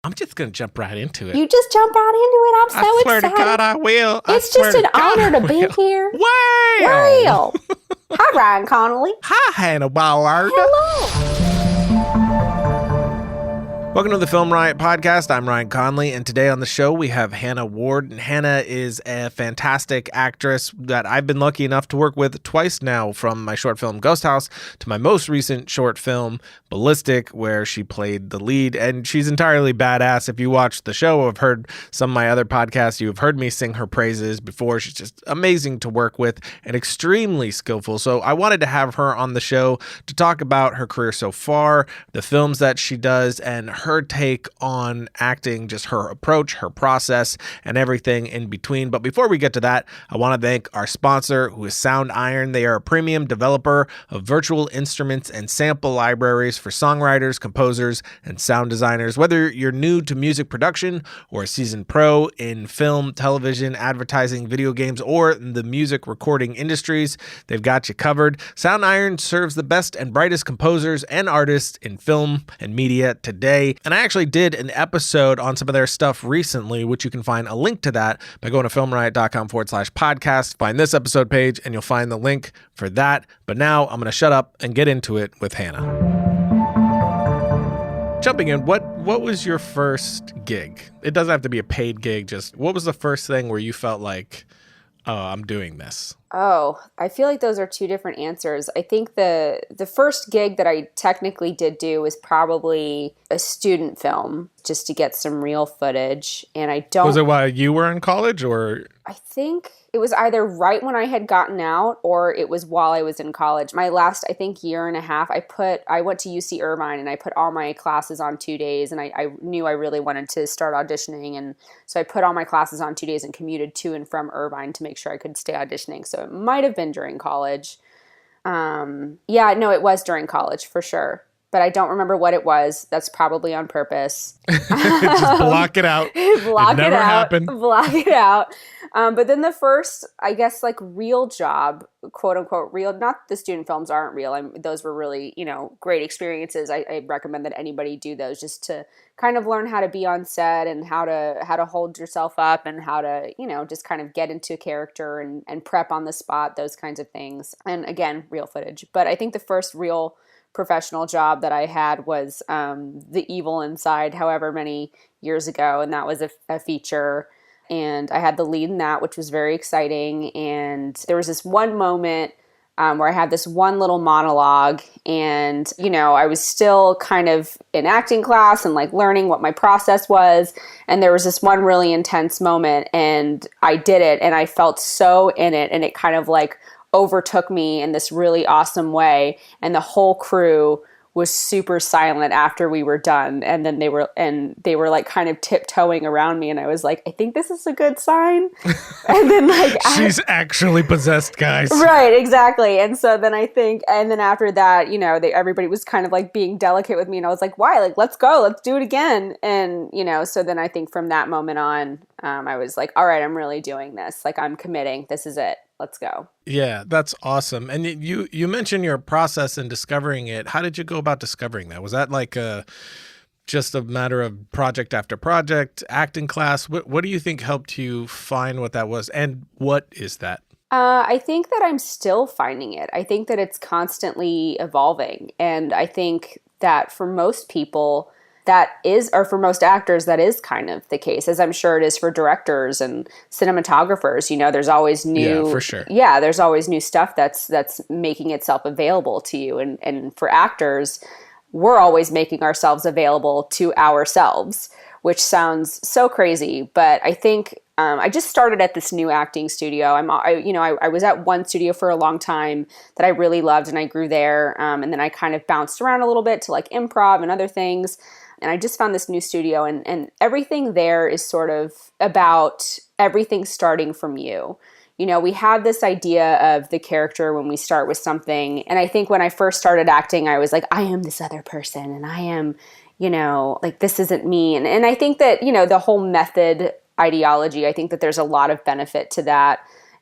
I'm just going to jump right into it. You just jump right into it. I'm so excited. I swear to God, I will. It's just an honor to be here. Wow. Hi, Ryan Connolly. Hi, Hannah Ballard. Hello. Welcome to the Film Riot podcast. I'm Ryan Conley, and today on the show we have Hannah Ward. And Hannah is a fantastic actress that I've been lucky enough to work with twice now, from my short film Ghost House to my most recent short film Ballistic, where she played the lead. And she's entirely badass. If you watch the show or have heard some of my other podcasts, you've heard me sing her praises before. She's just amazing to work with and extremely skillful. So I wanted to have her on the show to talk about her career so far, the films that she does, and her take on acting, just her approach, her process, and everything in between. But before we get to that, I want to thank our sponsor, who is Sound Iron. They are a premium developer of virtual instruments and sample libraries for songwriters, composers, and sound designers. Whether you're new to music production or a seasoned pro in film, television, advertising, video games, or the music recording industries, they've got you covered. Sound Iron serves the best and brightest composers and artists in film and media today. And I actually did an episode on some of their stuff recently, which you can find a link to that by going to filmriot.com/podcast. Find this episode page and you'll find the link for that. But now I'm going to shut up and get into it with Hannah. Jumping in, what was your first gig? It doesn't have to be a paid gig. Just what was the first thing where you felt like, oh, I'm doing this? Oh, I feel like those are two different answers. I think the first gig that I technically did do was probably a student film, just to get some real footage. And I don't... Was it while you were in college, or...? I think it was either right when I had gotten out, or it was while I was in college. My last, I think, year and a half, I went to UC Irvine, and I put all my classes on 2 days, and I knew I really wanted to start auditioning, and so I put all my classes on 2 days and commuted to and from Irvine to make sure I could stay auditioning. So it might have been during college. It was during college for sure. But I don't remember what it was. That's probably on purpose. Just block it out. Block it never happened. Block it out. But then the first, I guess, like real job, quote unquote real, not the student films aren't real. Those were really, great experiences. I recommend that anybody do those, just to kind of learn how to be on set and how to hold yourself up and how to, just kind of get into character and prep on the spot, those kinds of things. And again, real footage. But I think the first real professional job that I had was The Evil Inside, however many years ago, and that was a feature, and I had the lead in that, which was very exciting. And there was this one moment where I had this one little monologue, and I was still kind of in acting class and like learning what my process was, and there was this one really intense moment, and I did it, and I felt so in it, and it kind of like overtook me in this really awesome way, and the whole crew was super silent after we were done, and then they were like kind of tiptoeing around me, and I was like, I think this is a good sign. And then like she's actually possessed, guys. Right, exactly. And so then then after that, everybody was kind of like being delicate with me, and I was like, why? Like, let's go, let's do it again. And so then I think from that moment on, I was like, all right, I'm really doing this. Like, I'm committing. This is it. Let's go. Yeah, that's awesome. And you mentioned your process in discovering it. How did you go about discovering that? Was that like just a matter of project after project, acting class? What do you think helped you find what that was? And what is that? I think that I'm still finding it. I think that it's constantly evolving. And I think that for most people, for most actors, that is kind of the case, as I'm sure it is for directors and cinematographers. There's always new, yeah, for sure. Yeah, there's always new stuff that's making itself available to you. And for actors, we're always making ourselves available to ourselves, which sounds so crazy. But I think I just started at this new acting studio. I was at one studio for a long time that I really loved, and I grew there. And then I kind of bounced around a little bit to like improv and other things. And I just found this new studio, and everything there is sort of about everything starting from you. We have this idea of the character when we start with something. And I think when I first started acting, I was like, I am this other person, and I am, like, this isn't me. And I think that, the whole method ideology, I think that there's a lot of benefit to that.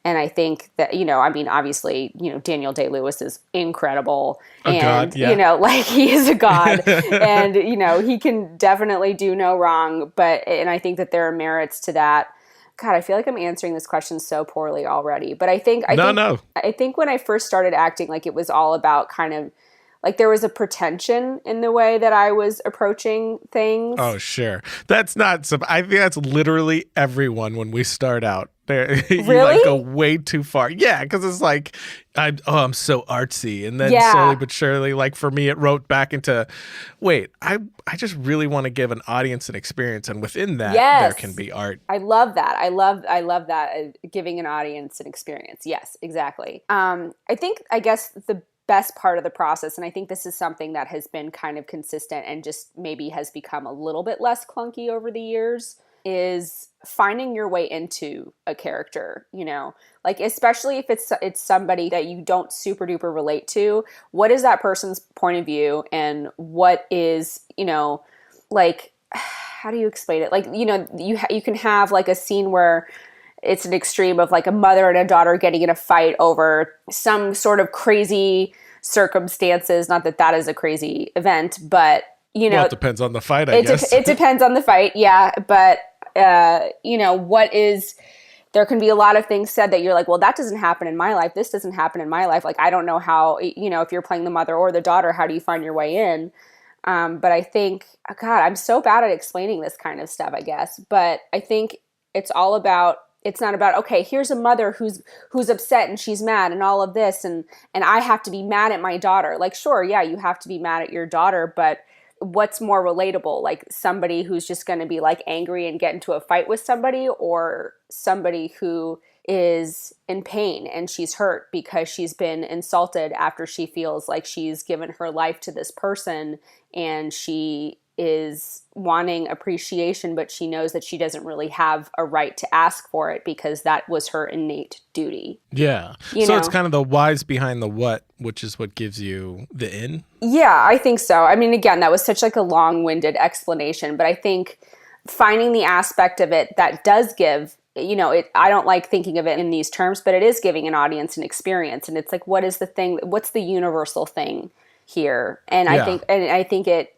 And I think that, I mean, obviously, Daniel Day-Lewis is incredible. A god, yeah. Like he is a god and, he can definitely do no wrong. And I think that there are merits to that. God, I feel like I'm answering this question so poorly already. But I think when I first started acting, like it was all about kind of like there was a pretension in the way that I was approaching things. Oh, sure. That's not, I think that's literally everyone when we start out. You like go way too far. Yeah, because it's like, I'm so artsy. And then slowly but surely, like for me, it wrote back into, wait, I just really want to give an audience an experience. And within that, there can be art. I love that. I love that, giving an audience an experience. Yes, exactly. I guess the best part of the process, and I think this is something that has been kind of consistent and just maybe has become a little bit less clunky over the years, is finding your way into a character, like especially if it's somebody that you don't super duper relate to. What is that person's point of view, and what is, like, how do you explain it? Like, you can have like a scene where it's an extreme of like a mother and a daughter getting in a fight over some sort of crazy circumstances. Not that is a crazy event, but well, it depends on the fight, I guess. It depends on the fight, yeah. But there can be a lot of things said that you're like, well, that doesn't happen in my life. This doesn't happen in my life. Like, I don't know how, if you're playing the mother or the daughter, how do you find your way in? But I think, God, I'm so bad at explaining this kind of stuff, I guess. But I think it's not about, okay, here's a mother who's upset and she's mad and all of this. And I have to be mad at my daughter. Like, sure, yeah, you have to be mad at your daughter, but what's more relatable? Like somebody who's just going to be like angry and get into a fight with somebody, or somebody who is in pain and she's hurt because she's been insulted after she feels like she's given her life to this person, and she is wanting appreciation, but she knows that she doesn't really have a right to ask for it because that was her innate duty. Yeah. It's kind of the whys behind the what, which is what gives you the in. Yeah, I think so. I mean, again, that was such like a long-winded explanation, but I think finding the aspect of it that does give, I don't like thinking of it in these terms, but it is giving an audience an experience. And it's like, what's the universal thing here? And I think it,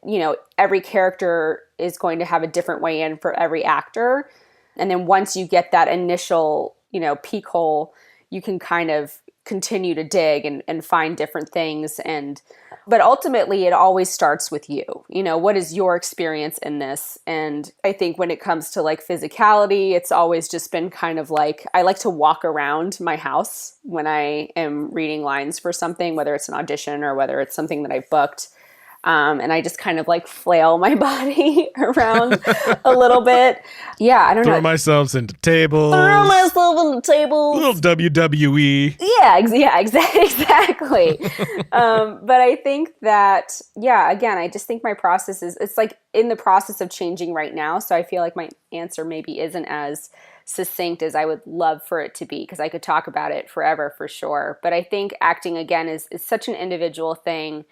every character is going to have a different way in for every actor. And then once you get that initial, peak hole, you can kind of continue to dig and find different things. But ultimately it always starts with you. What is your experience in this? And I think when it comes to like physicality, it's always just been kind of like, I like to walk around my house when I am reading lines for something, whether it's an audition or whether it's something that I booked. And I just kind of like flail my body around a little bit. Yeah, I don't know. Throw myself into tables. Little WWE. Yeah, exactly. But I think that, again, I just think my process it's like in the process of changing right now. So I feel like my answer maybe isn't as succinct as I would love for it to be, because I could talk about it forever for sure. But I think acting, again, is such an individual thing.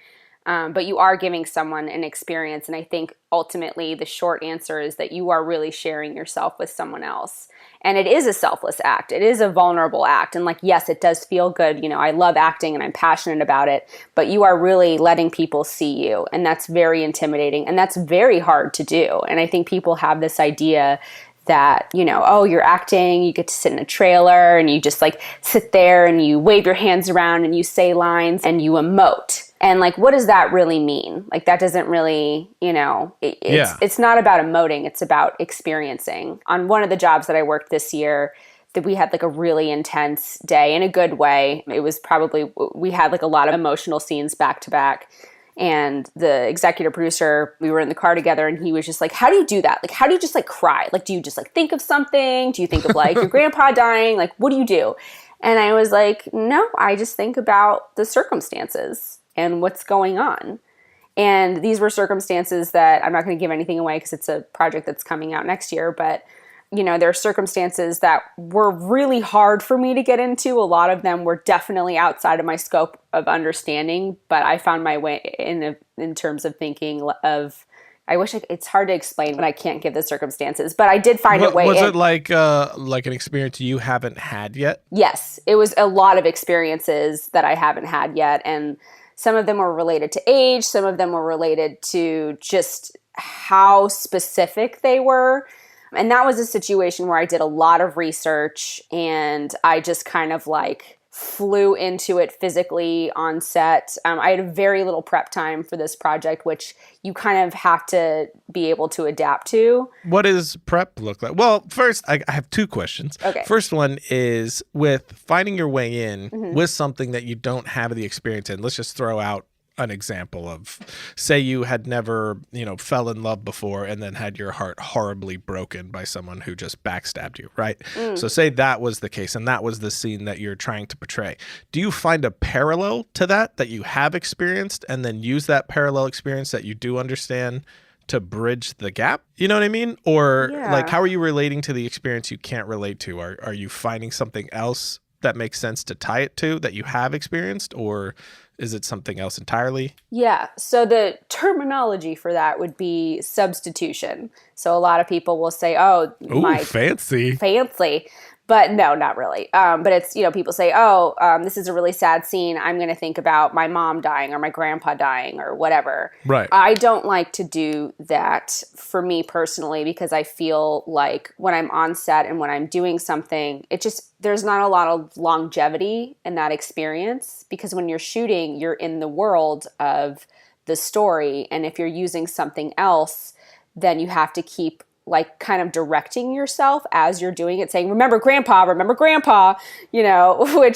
But you are giving someone an experience. And I think ultimately the short answer is that you are really sharing yourself with someone else. And it is a selfless act. It is a vulnerable act. And like, yes, it does feel good. I love acting and I'm passionate about it, but you are really letting people see you. And that's very intimidating. And that's very hard to do. And I think people have this idea that, you're acting, you get to sit in a trailer and you just like sit there and you wave your hands around and you say lines and you emote. And like, what does that really mean? Like, that doesn't really, it's not about emoting. It's about experiencing. On one of the jobs that I worked this year, that we had like a really intense day in a good way. It was we had like a lot of emotional scenes back to back. And the executive producer, we were in the car together and he was just like, how do you do that? Like, how do you just like cry? Like, do you just like think of something? Do you think of like your grandpa dying? Like, what do you do? And I was like, no, I just think about the circumstances and what's going on. And these were circumstances that I'm not going to give anything away because it's a project that's coming out next year. But, there are circumstances that were really hard for me to get into. A lot of them were definitely outside of my scope of understanding. But I found my way in terms of thinking of I wish it's hard to explain when I can't give the circumstances, but I did find a way was in. it like an experience you haven't had yet? Yes, it was a lot of experiences that I haven't had yet. And some of them were related to age. Some of them were related to just how specific they were. And that was a situation where I did a lot of research and I just kind of like flew into it physically on set. I had very little prep time for this project, which you kind of have to be able to adapt to. What does prep look like? Well, first, I have two questions. Okay. First one is with finding your way in with something that you don't have the experience in. Let's just throw out an example of, say you had never, fell in love before and then had your heart horribly broken by someone who just backstabbed you, right? So say that was the case and that was the scene that you're trying to portray. Do you find a parallel to that you have experienced and then use that parallel experience that you do understand to bridge the gap? You know what I mean? Or like, how are you relating to the experience you can't relate to? Are you finding something else that makes sense to tie it to that you have experienced, or is it something else entirely? Yeah. So the terminology for that would be substitution. So a lot of people will say, oh, fancy. But no, not really. But it's, people say, this is a really sad scene. I'm going to think about my mom dying or my grandpa dying or whatever. Right. I don't like to do that for me personally, because I feel like when I'm on set and when I'm doing something, there's not a lot of longevity in that experience, because when you're shooting, you're in the world of the story. And if you're using something else, then you have to keep like kind of directing yourself as you're doing it, saying, remember grandpa, which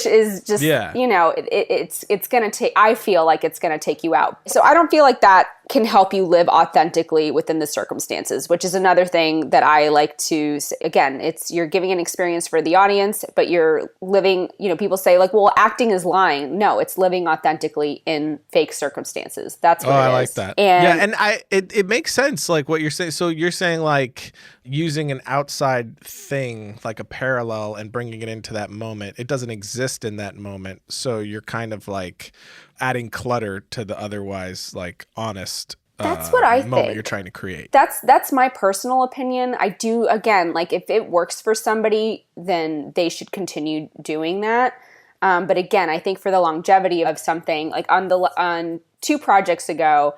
is just, it's going to take, I feel like it's going to take you out. So I don't feel like that can help you live authentically within the circumstances, which is another thing that I like to, again, you're giving an experience for the audience, but you're living, people say like, well, acting is lying. No, it's living authentically in fake circumstances. That's what it is. I like that. And it makes sense, like what you're saying. So you're saying like using an outside thing, like a parallel, and bringing it into that moment. It doesn't exist in that moment. So you're kind of like adding clutter to the otherwise like honest that's what I moment think you're trying to create. That's my personal opinion. I do, again, like if it works for somebody, then they should continue doing that. But again, I think for the longevity of something, like on 2 projects ago,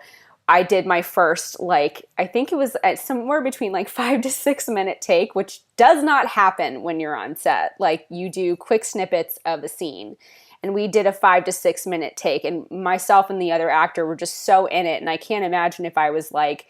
I did my first, like, I think it was at somewhere between like 5 to 6 minute take, which does not happen when you're on set. Like you do quick snippets of a scene. And we did a 5 to 6 minute take, and myself and the other actor were just so in it. And I can't imagine if I was like,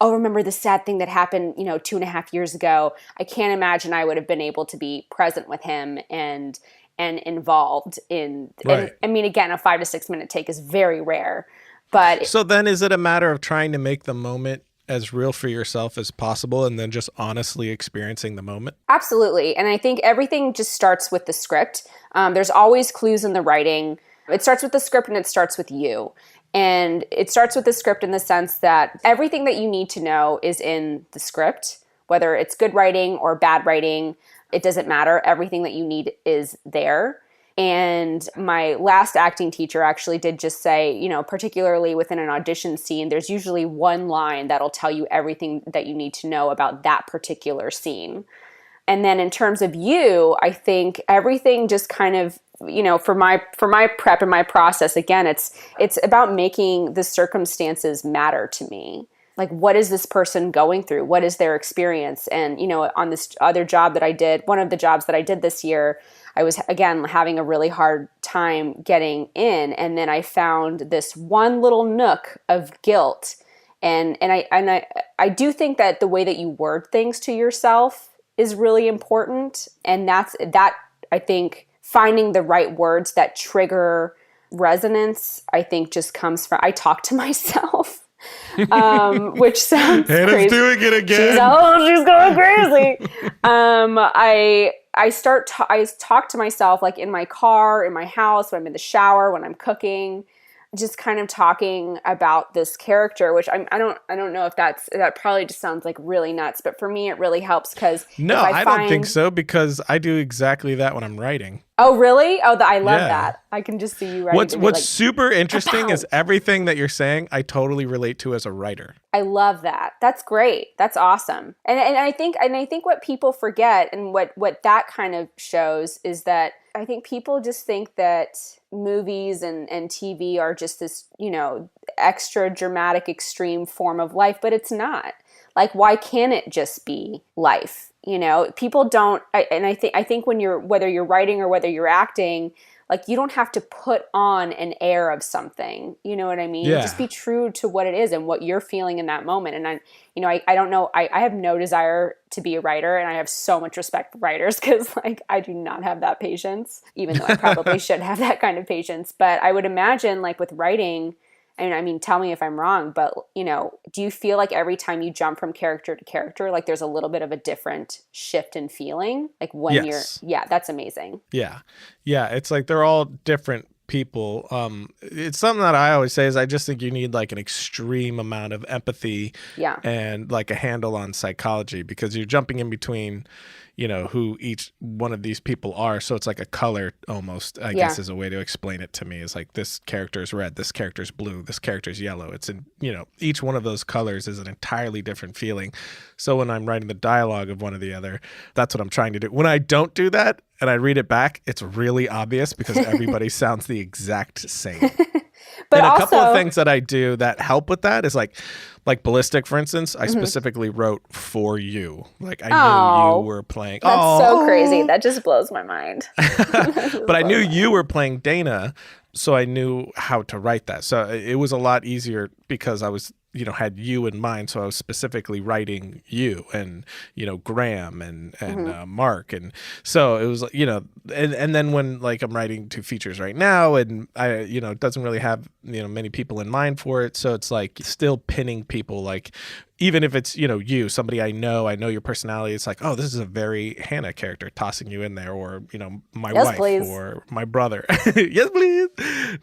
remember the sad thing that happened, 2.5 years ago. I can't imagine I would have been able to be present with him and involved in. Right. And, I mean, again, a 5 to 6 minute take is very rare. But so then, is it a matter of trying to make the moment as real for yourself as possible and then just honestly experiencing the moment? Absolutely. And I think everything just starts with the script. There's always clues in the writing. It starts with the script and it starts with you. And it starts with the script in the sense that everything that you need to know is in the script, whether it's good writing or bad writing, it doesn't matter. Everything that you need is there. And my last acting teacher actually did just say, particularly within an audition scene, there's usually one line that'll tell you everything that you need to know about that particular scene. And then in terms of you, I think everything just kind of, for my prep and my process, again, it's about making the circumstances matter to me. Like, what is this person going through? What is their experience? And, on this other job that I did, one of the jobs that I did this year, I was, again, having a really hard time getting in. And then I found this one little nook of guilt. And I do think that the way that you word things to yourself is really important. And that I think finding the right words that trigger resonance, I think just comes from, I talk to myself. Which sounds Hannah's crazy. doing it again. She's going crazy. I talk to myself like in my car, in my house, when I'm in the shower, when I'm cooking, just kind of talking about this character, which I don't know if that probably just sounds like really nuts, but for me it really helps because I don't think so, because I do exactly that when I'm writing. Oh really? Oh, I love that. I can just see you ready to be What's like, super interesting "Kapow!" is everything that you're saying, I totally relate to as a writer. I love that. That's great. That's awesome. And I think what people forget and what that kind of shows is that I think people just think that movies and TV are just this, extra dramatic, extreme form of life, but it's not. Like, why can't it just be life? People don't, I think whether you're writing or whether you're acting, like, you don't have to put on an air of something. You know what I mean? Yeah. Just be true to what it is and what you're feeling in that moment. And I don't know. I have no desire to be a writer, and I have so much respect for writers because, like, I do not have that patience, even though I probably should have that kind of patience. But I would imagine, like, with writing, and I mean, tell me if I'm wrong, but, do you feel like every time you jump from character to character, like there's a little bit of a different shift in feeling? Like when yeah, that's amazing. Yeah. Yeah. It's like they're all different people. It's something that I always say is I just think you need like an extreme amount of empathy and like a handle on psychology, because you're jumping in between, who each one of these people are. So it's like a color almost, I guess is a way to explain it to me. It's like this character is red, this character is blue, this character is yellow. It's in, each one of those colors is an entirely different feeling. So when I'm writing the dialogue of one or the other, that's what I'm trying to do. When I don't do that and I read it back, it's really obvious because everybody sounds the exact same. But and a also, couple of things that I do that help with that is like Ballistic, for instance, I specifically wrote for you. Like I knew you were playing. That's so crazy. That just blows my mind. But I knew you were playing Dana, so I knew how to write that. So it was a lot easier because I was, had you in mind. So I was specifically writing you and, Graham and Mark. And so it was, and then when like I'm writing 2 features right now and I, it doesn't really have, many people in mind for it. So it's like still pinning people, like, even if it's, somebody I know your personality, it's like, oh, this is a very Hannah character tossing you in there, or, my wife please. or my brother. Yes, please.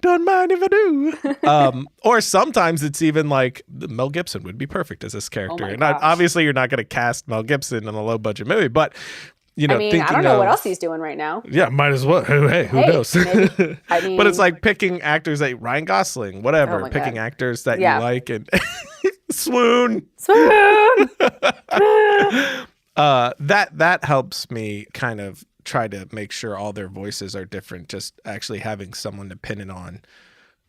Don't mind if I do. Or sometimes it's even like Mel Gibson would be perfect as this character. And obviously you're not going to cast Mel Gibson in a low budget movie, but I don't know what else he's doing right now. Yeah, might as well. Hey, who knows? Maybe. But it's like picking actors that Ryan Gosling, whatever, picking actors that you like and swoon. That helps me kind of try to make sure all their voices are different. Just actually having someone to pin it on,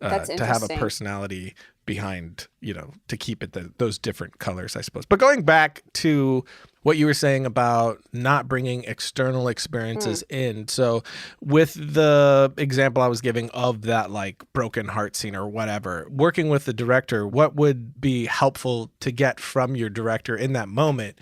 to have a personality behind, to keep it those different colors, I suppose. But going back to what you were saying about not bringing external experiences in. So with the example I was giving of that like broken heart scene or whatever, working with the director, what would be helpful to get from your director in that moment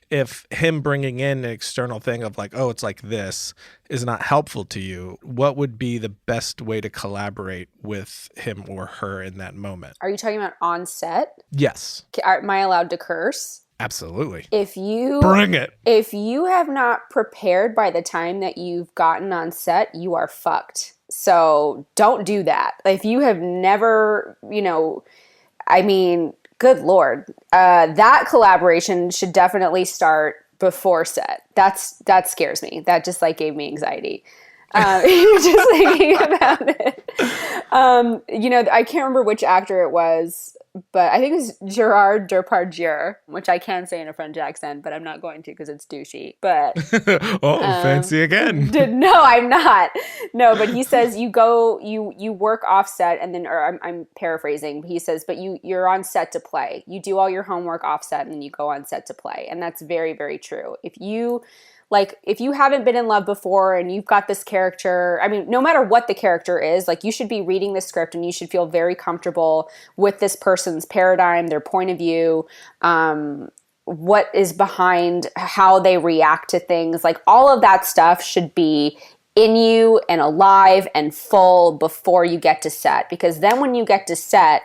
if him bringing in an external thing of like, oh, it's like this is not helpful to you? What would be the best way to collaborate with him or her in that moment? Are you talking about on set? Yes. Am I allowed to curse? Absolutely. Bring it. If you have not prepared by the time that you've gotten on set, you are fucked. So don't do that. If you have never, good Lord, that collaboration should definitely start before set. That scares me. That just like gave me anxiety. Just thinking about it. I can't remember which actor it was, but I think it was Gerard Depardieu, which I can say in a French accent, but I'm not going to because it's douchey. But fancy again. No, I'm not. No, but he says you work offset, and then, or I'm paraphrasing, but he says, but you're on set to play. You do all your homework offset, and then you go on set to play, and that's very, very true. If you haven't been in love before and you've got this character, no matter what the character is, like, you should be reading the script and you should feel very comfortable with this person's paradigm, their point of view, what is behind how they react to things. Like, all of that stuff should be in you and alive and full before you get to set. Because then when you get to set,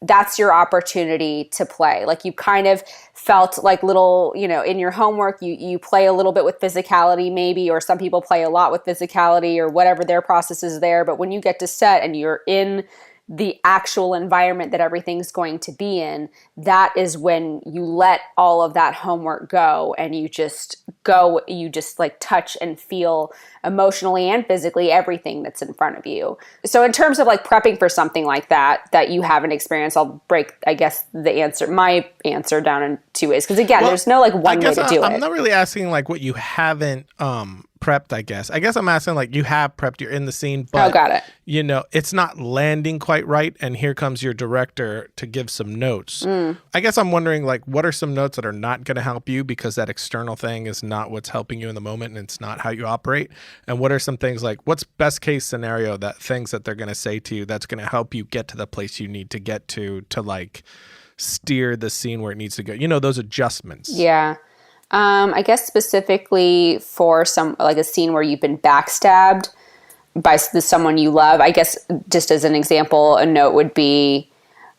that's your opportunity to play. Like, you kind of felt like little, in your homework, you play a little bit with physicality maybe, or some people play a lot with physicality or whatever their process is there. But when you get to set and you're in the actual environment that everything's going to be in, that is when you let all of that homework go and you just like touch and feel emotionally and physically everything that's in front of you. So in terms of like prepping for something like that you haven't experienced, I'll break, I guess, my answer down in two ways. Because again, there's no like one way to do it. I'm not really asking like what you haven't prepped, I guess. I'm asking like you have prepped, you're in the scene, but got it. You know, it's not landing quite right, and here comes your director to give some notes. I guess I'm wondering like what are some notes that are not going to help you because that external thing is not what's helping you in the moment and it's not how you operate, and what are some things like what's best case scenario, that things that they're going to say to you that's going to help you get to the place you need to get to like steer the scene where it needs to go, you know, those adjustments. Yeah. I guess specifically for some like a scene where you've been backstabbed by someone you love, I guess just as an example, a note would be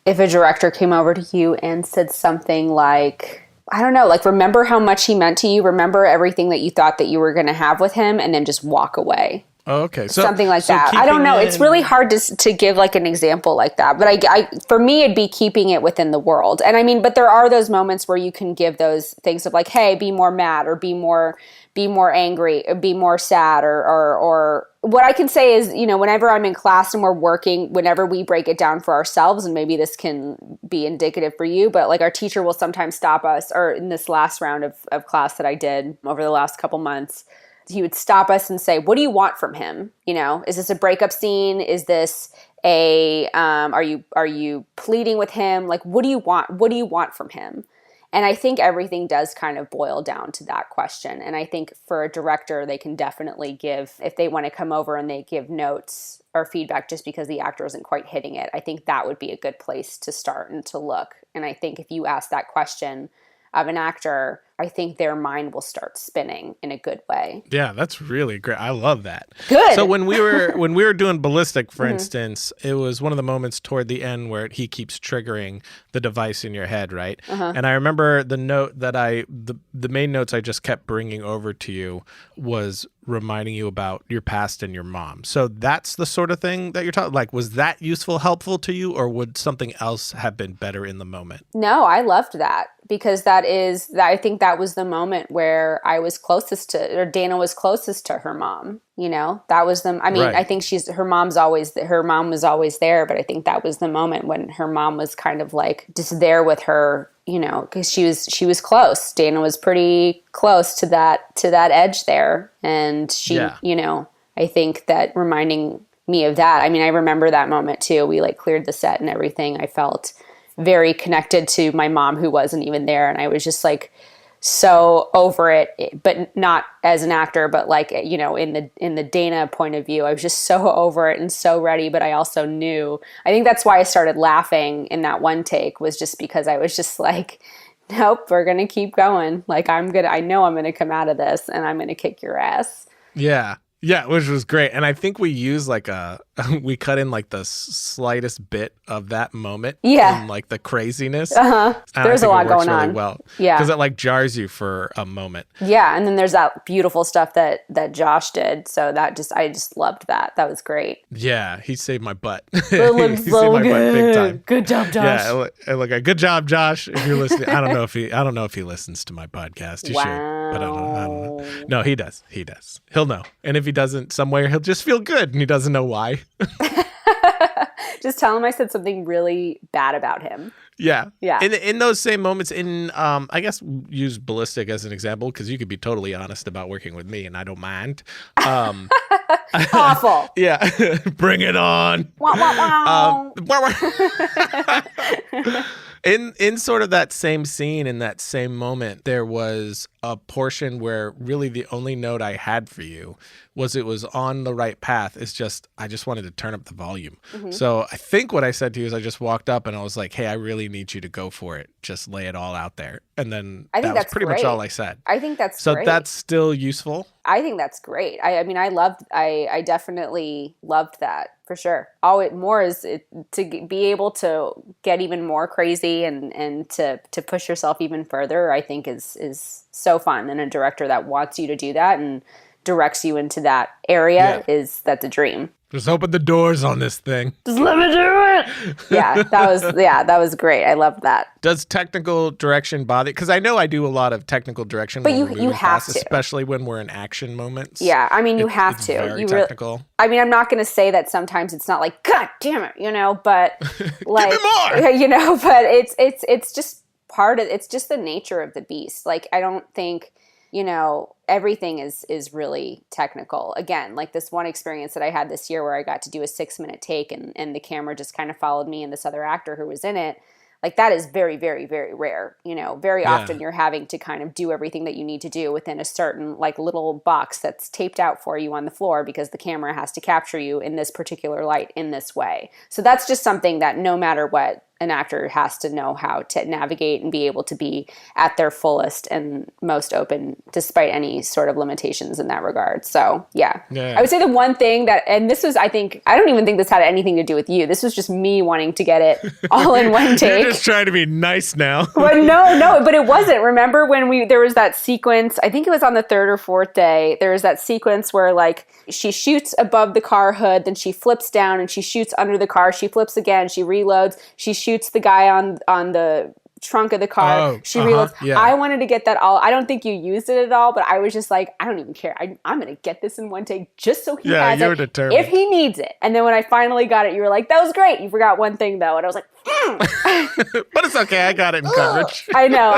if a director came over to you and said something like, I don't know, like remember how much he meant to you, remember everything that you thought that you were going to have with him, and then just walk away. Oh, okay. Something like that. I don't know. It's really hard to give like an example like that. But I for me, it'd be keeping it within the world. And I mean, but there are those moments where you can give those things of like, hey, be more mad or be more angry or be more sad or what I can say is, you know, whenever I'm in class and we're working, whenever we break it down for ourselves, and maybe this can be indicative for you, but like our teacher will sometimes stop us, or in this last round of class that I did over the last couple months, he would stop us and say, what do you want from him? You know, is this a breakup scene? Is this are you pleading with him? Like, what do you want? What do you want from him? And I think everything does kind of boil down to that question. And I think for a director, they can definitely give, if they want to come over and they give notes or feedback just because the actor isn't quite hitting it, I think that would be a good place to start and to look. And I think if you ask that question of an actor, I think their mind will start spinning in a good way. Yeah, that's really great. I love that. Good. So when we were doing Ballistic, for instance, it was one of the moments toward the end where he keeps triggering the device in your head, right? And I remember the note that the main notes I just kept bringing over to you was reminding you about your past and your mom. So that's the sort of thing that you're talking, like, was that useful, helpful to you, or would something else have been better in the moment? No, I loved that because I think that was the moment where I was closest to, or Dana was closest to her mom. You know, that was I mean, right. I think her mom was always there, but I think that was the moment when her mom was kind of like just there with her, you know, because she was close. Dana was pretty close to that edge there. And she, you know, I think that reminding me of that, I mean, I remember that moment too. We like cleared the set and everything. I felt very connected to my mom who wasn't even there. And I was just like, so over it, but not as an actor, but like, you know, in the Dana point of view, I was just so over it and so ready. But I also knew, I think that's why I started laughing in that one take, was just because I was just like, nope, we're going to keep going. Like I know I'm going to come out of this and I'm going to kick your ass. Yeah. Yeah, which was great. And I think we use like we cut in like the slightest bit of that moment. Yeah. And like the craziness. There's a lot going on. Really well. Yeah. Because it like jars you for a moment. Yeah. And then there's that beautiful stuff that Josh did. So I just loved that. That was great. Yeah. He saved my butt. It looked so my good. Butt big time. Good job, Josh. Yeah. Look, good job, Josh. If you're listening, I don't know if he listens to my podcast. He should, but I don't know. No, he does. He'll know. And if he doesn't, somewhere he'll just feel good and he doesn't know why. Just tell him I said something really bad about him. Yeah. Yeah. In those same moments, I guess use Ballistic as an example, because you could be totally honest about working with me and I don't mind. Awful. Yeah. Bring it on. Wow, wow, wow. In sort of that same scene, in that same moment, there was a portion where really the only note I had for you was it was on the right path. It's just, I just wanted to turn up the volume. Mm-hmm. So I think what I said to you is I just walked up and I was like, hey, I really need you to go for it. Just lay it all out there. And then that was pretty much all I said. I think that's so great. That's still useful. I think that's great. I mean, I definitely loved that for sure. All it more is to be able to get even more crazy and to push yourself even further, I think is so fun. And a director that wants you to do that and directs you into that area, that's a dream. Just open the doors on this thing. Just let me do it. That was great. I loved that. Does technical direction bother? Because I know I do a lot of technical direction, but you have to, especially when we're in action moments. Yeah, I mean, you have to. Very technical. I mean, I'm not going to say that sometimes it's not like, God damn it, but like, give me more. But it's just part of. It's just the nature of the beast. Like, I don't think. Everything is really technical. Again, like this one experience that I had this year where I got to do a 6-minute take and the camera just kind of followed me and this other actor who was in it. Like that is very, very, very rare. Very often you're having to kind of do everything that you need to do within a certain like little box that's taped out for you on the floor because the camera has to capture you in this particular light in this way. So that's just something that no matter what, an actor has to know how to navigate and be able to be at their fullest and most open despite any sort of limitations in that regard. So yeah. I would say the one thing that, and this was, I don't even think this had anything to do with you. This was just me wanting to get it all in one take. You're just trying to be nice now. Well, no, but it wasn't. Remember when there was that sequence, I think it was on the 3rd or 4th day, there was that sequence where like she shoots above the car hood, then she flips down and she shoots under the car. She flips again, she reloads, she shoots the guy on the trunk of the car. She reloads. Yeah. I wanted to get that all. I don't think you used it at all, but I was just like, I don't even care. I'm going to get this in one take just so he has you're it determined. if he needs it. And then when I finally got it, you were like, that was great. You forgot one thing though. And I was like, but it's okay. I got it in coverage. I know.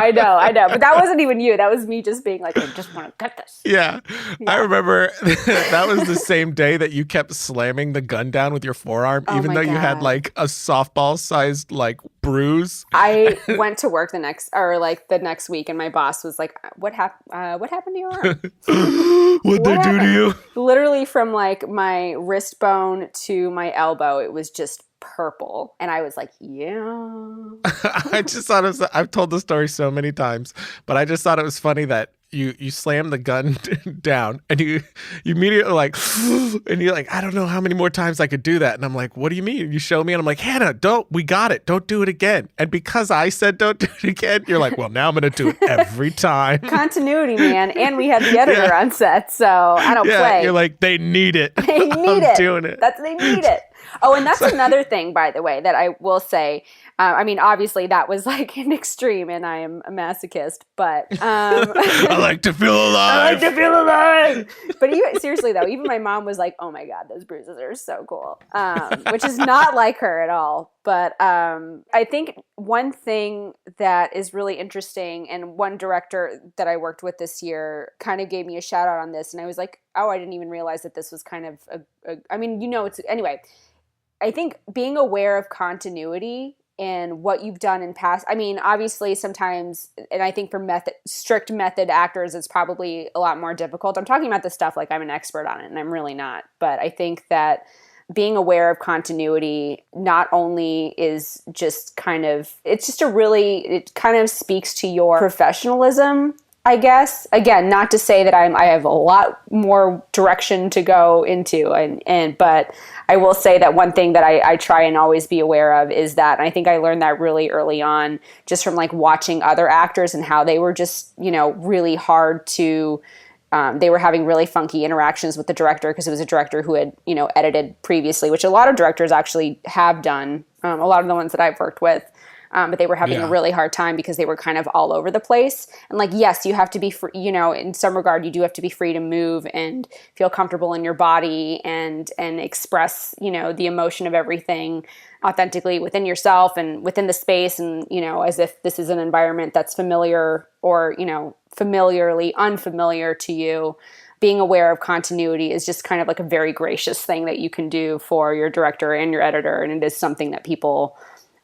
But that wasn't even you. That was me just being like, I just want to get this. Yeah. I remember that was the same day that you kept slamming the gun down with your forearm, even though you had like a softball sized like bruise. I went to work the next week and my boss was like, what happened to your arm? What'd they do to you? Literally from like my wrist bone to my elbow, it was just purple. And I was like, yeah. I just thought I've told the story so many times, but I just thought it was funny that you slam the gun down and you immediately like, and you're like, I don't know how many more times I could do that. And I'm like, what do you mean? You show me and I'm like, Hannah, we got it. Don't do it again. And because I said don't do it again, you're like, well, now I'm going to do it every time. Continuity, man. And we had the editor on set, so I don't play. You're like, they need it. They need it. Doing it. They need it. Oh, and that's another thing, by the way, that I will say. I mean, obviously, that was like an extreme, and I am a masochist, but... I like to feel alive. But seriously, though, even my mom was like, oh my God, those bruises are so cool, which is not like her at all. But I think one thing that is really interesting, and one director that I worked with this year kind of gave me a shout out on this, and I was like, oh, I didn't even realize that this was kind of anyway, I think being aware of continuity and what you've done in past. I mean, obviously sometimes, and I think for strict method actors, it's probably a lot more difficult. I'm talking about this stuff like I'm an expert on it, and I'm really not. But I think that being aware of continuity not only is just kind of, it kind of speaks to your professionalism, I guess. Again, not to say that I have a lot more direction to go into, but I will say that one thing that I try and always be aware of is that, and I think I learned that really early on, just from like watching other actors and how they were just, really hard to, they were having really funky interactions with the director because it was a director who had, edited previously, which a lot of directors actually have done, a lot of the ones that I've worked with. But they were having a really hard time because they were kind of all over the place. And like, yes, you have to be free, in some regard, you do have to be free to move and feel comfortable in your body and express, the emotion of everything authentically within yourself and within the space. And, as if this is an environment that's familiar or, familiarly unfamiliar to you. Being aware of continuity is just kind of like a very gracious thing that you can do for your director and your editor. And it is something that people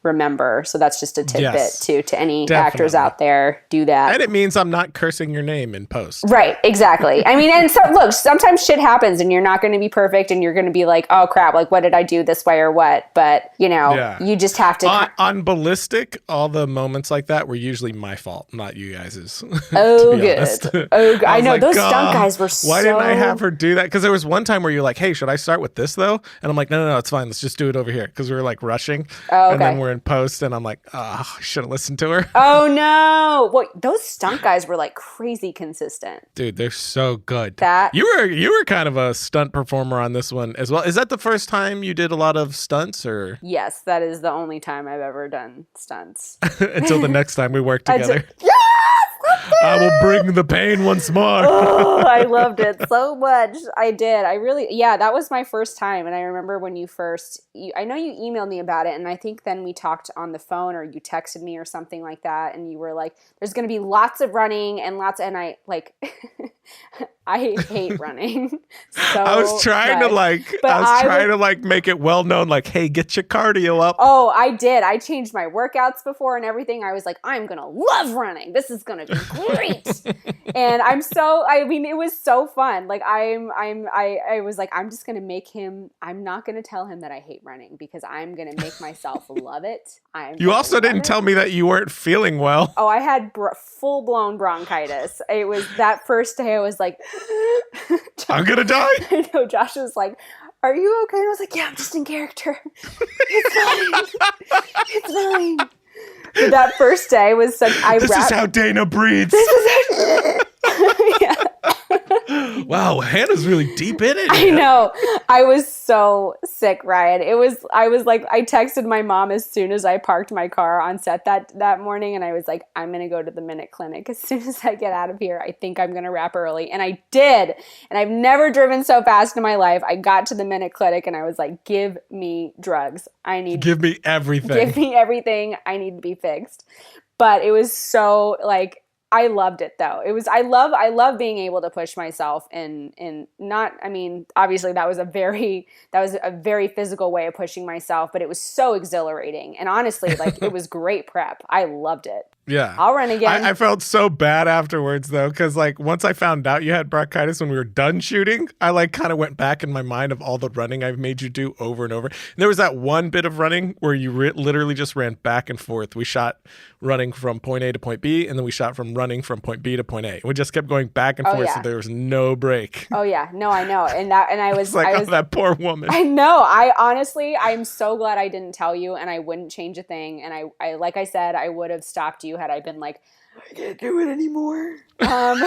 remember. So that's just a tidbit to any actors out there. Do that. And it means I'm not cursing your name in post. Right. Exactly. I mean, and so look, sometimes shit happens and you're not going to be perfect and you're going to be like, oh crap, like what did I do this way or what? But you just have to. On Ballistic, all the moments like that were usually my fault, not you guys's. Oh, good. Oh, I know. Like, those stunt guys were why didn't I have her do that? Because there was one time where you're like, hey, should I start with this though? And I'm like, no, it's fine. Let's just do it over here. Because we were like rushing. Oh, okay. And then we're we're in post, and I'm like, oh, I should have listened to her. Oh no! Well, those stunt guys were like crazy consistent. Dude, they're so good. That you were kind of a stunt performer on this one as well. Is that the first time you did a lot of stunts, or? Yes, that is the only time I've ever done stunts. Until the next time we work together. Yes! I will bring the pain once more. Oh, I loved it so much. I did. That was my first time. And I remember when I know you emailed me about it. And I think then we talked on the phone, or you texted me or something like that. And you were like, there's going to be lots of running and I like, I hate running. So I was trying to make it well known, like, hey, get your cardio up. Oh, I did. I changed my workouts before and everything. I was like, I'm going to love running. This is going to be great. And it was so fun. Like I was like, I'm just going to make him, I'm not going to tell him that I hate running, because I'm going to make myself love it. You also didn't tell me that you weren't feeling well. Oh, I had full blown bronchitis. It was that first day I was like, I'm going to die. I know. Josh was like, are you okay? And I was like, yeah, I'm just in character. It's fine. It's fine. But that first day was such. This is how Dana breathes. Yeah. Wow, Hannah's really deep in it. I know. I was so sick, Riot. I was like, I texted my mom as soon as I parked my car on set that morning, and I was like, I'm going to go to the Minute Clinic as soon as I get out of here. I think I'm going to wrap early. And I did. And I've never driven so fast in my life. I got to the Minute Clinic and I was like, give me drugs. Give me everything. Give me everything. I need to be fixed. But it was so like, I loved it though. I love being able to push myself in not, I mean, obviously that was a very physical way of pushing myself, but it was so exhilarating. And honestly, like it was great prep. I loved it. Yeah. I'll run again. I felt so bad afterwards though, because like once I found out you had bronchitis when we were done shooting, I like kind of went back in my mind of all the running I've made you do over and over. And there was that one bit of running where you literally just ran back and forth. We shot running from point A to point B, and then we shot from running from point B to point A. We just kept going back and forth, so there was no break. Oh yeah, no, I know, and I was like, that poor woman. I know. I'm so glad I didn't tell you, and I wouldn't change a thing. And I like I said, I would have stopped you had I been like, I can't do it anymore. But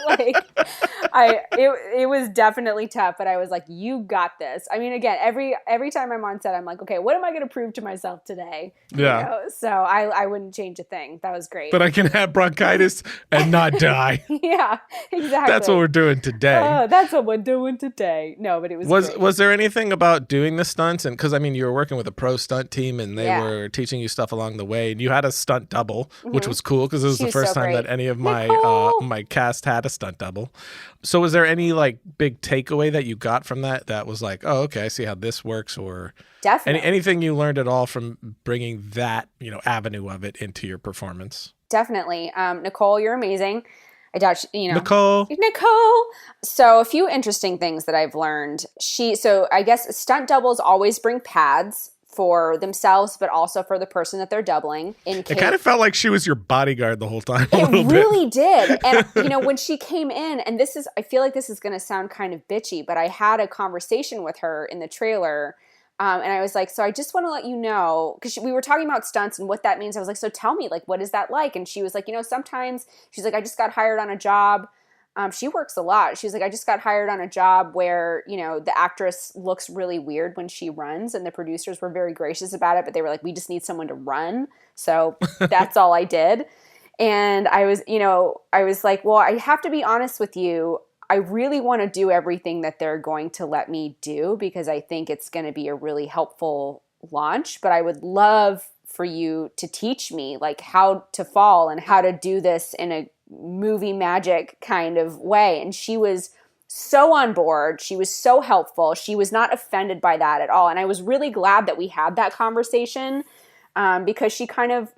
like, it was definitely tough, but I was like, you got this. I mean, again, every time I'm on set, I'm like, okay, what am I going to prove to myself today? Yeah. You know? So I wouldn't change a thing. That was great. But I can have bronchitis and not die. Yeah, exactly. That's what we're doing today. Oh, that's what we're doing today. No, but it was great. Was there anything about doing the stunts? And because I mean, you were working with a pro stunt team, and they were teaching you stuff along the way, and you had a stunt double, which was cool because it was the first time that any of my my cast had a stunt double. So was there any like big takeaway that you got from that was like, oh, okay, I see how this works, or definitely anything you learned at all from bringing that avenue of it into your performance? Definitely. Nicole, you're amazing. I doubt, Nicole. So a few interesting things that I've learned. So I guess stunt doubles always bring pads for themselves, but also for the person that they're doubling. It kind of felt like she was your bodyguard the whole time. It really did. And when she came in, and I feel like this is going to sound kind of bitchy, but I had a conversation with her in the trailer. And I was like, so I just want to let you know, because we were talking about stunts and what that means. I was like, so tell me, like, what is that like? And she was like, sometimes she's like, I just got hired on a job. She works a lot. She's like, I just got hired on a job where, the actress looks really weird when she runs, and the producers were very gracious about it, but they were like, we just need someone to run. So that's all I did. And I was like, well, I have to be honest with you. I really want to do everything that they're going to let me do, because I think it's going to be a really helpful launch, but I would love for you to teach me like how to fall and how to do this in a movie magic kind of way. And she was so on board. She was so helpful. She was not offended by that at all. And I was really glad that we had that conversation, because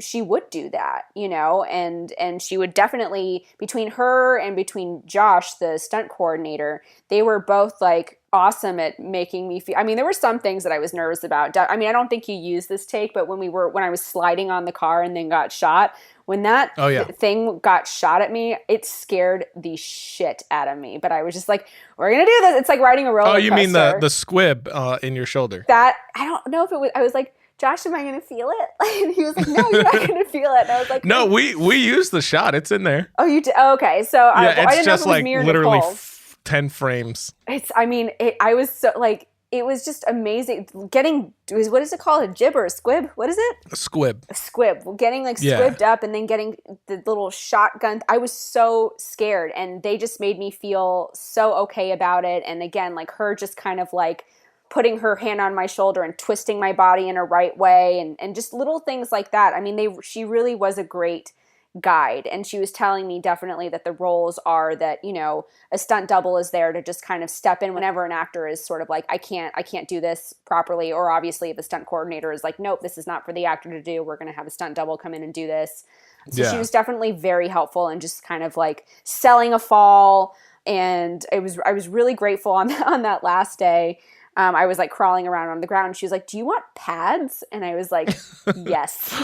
she would do that, and she would definitely, between her and between Josh, the stunt coordinator, they were both like awesome at making me feel, I mean, there were some things that I was nervous about. I mean, I don't think you used this take, but when I was sliding on the car and then got shot, when that thing got shot at me, it scared the shit out of me. But I was just like, we're going to do this. It's like riding a roller coaster. Oh, you mean the squib in your shoulder? That, I don't know if it was, I was like, Josh, am I going to feel it? And he was like, no, you're not going to feel it. And I was like, no, we used the shot. It's in there. Oh, you did? Oh, okay. So Yeah, I didn't it's know if just it was like me or literally Nicole. 10 frames. I was so like, it was just amazing what is it called? A jib or a squib? What is it? A squib. A squib. Getting like squibbed up and then getting the little shotgun. I was so scared, and they just made me feel so okay about it. And again, like her just kind of like putting her hand on my shoulder and twisting my body in a right way, and just little things like that. I mean, she really was a great guide, and she was telling me definitely that the roles are that, you know, a stunt double is there to just kind of step in whenever an actor is sort of like, I can't do this properly, or obviously the stunt coordinator is like, nope, this is not for the actor to do, we're going to have a stunt double come in and do this. So she was definitely very helpful and just kind of like selling a fall, and I was really grateful on that last day. I was like crawling around on the ground. She was like, do you want pads? And I was like, yes.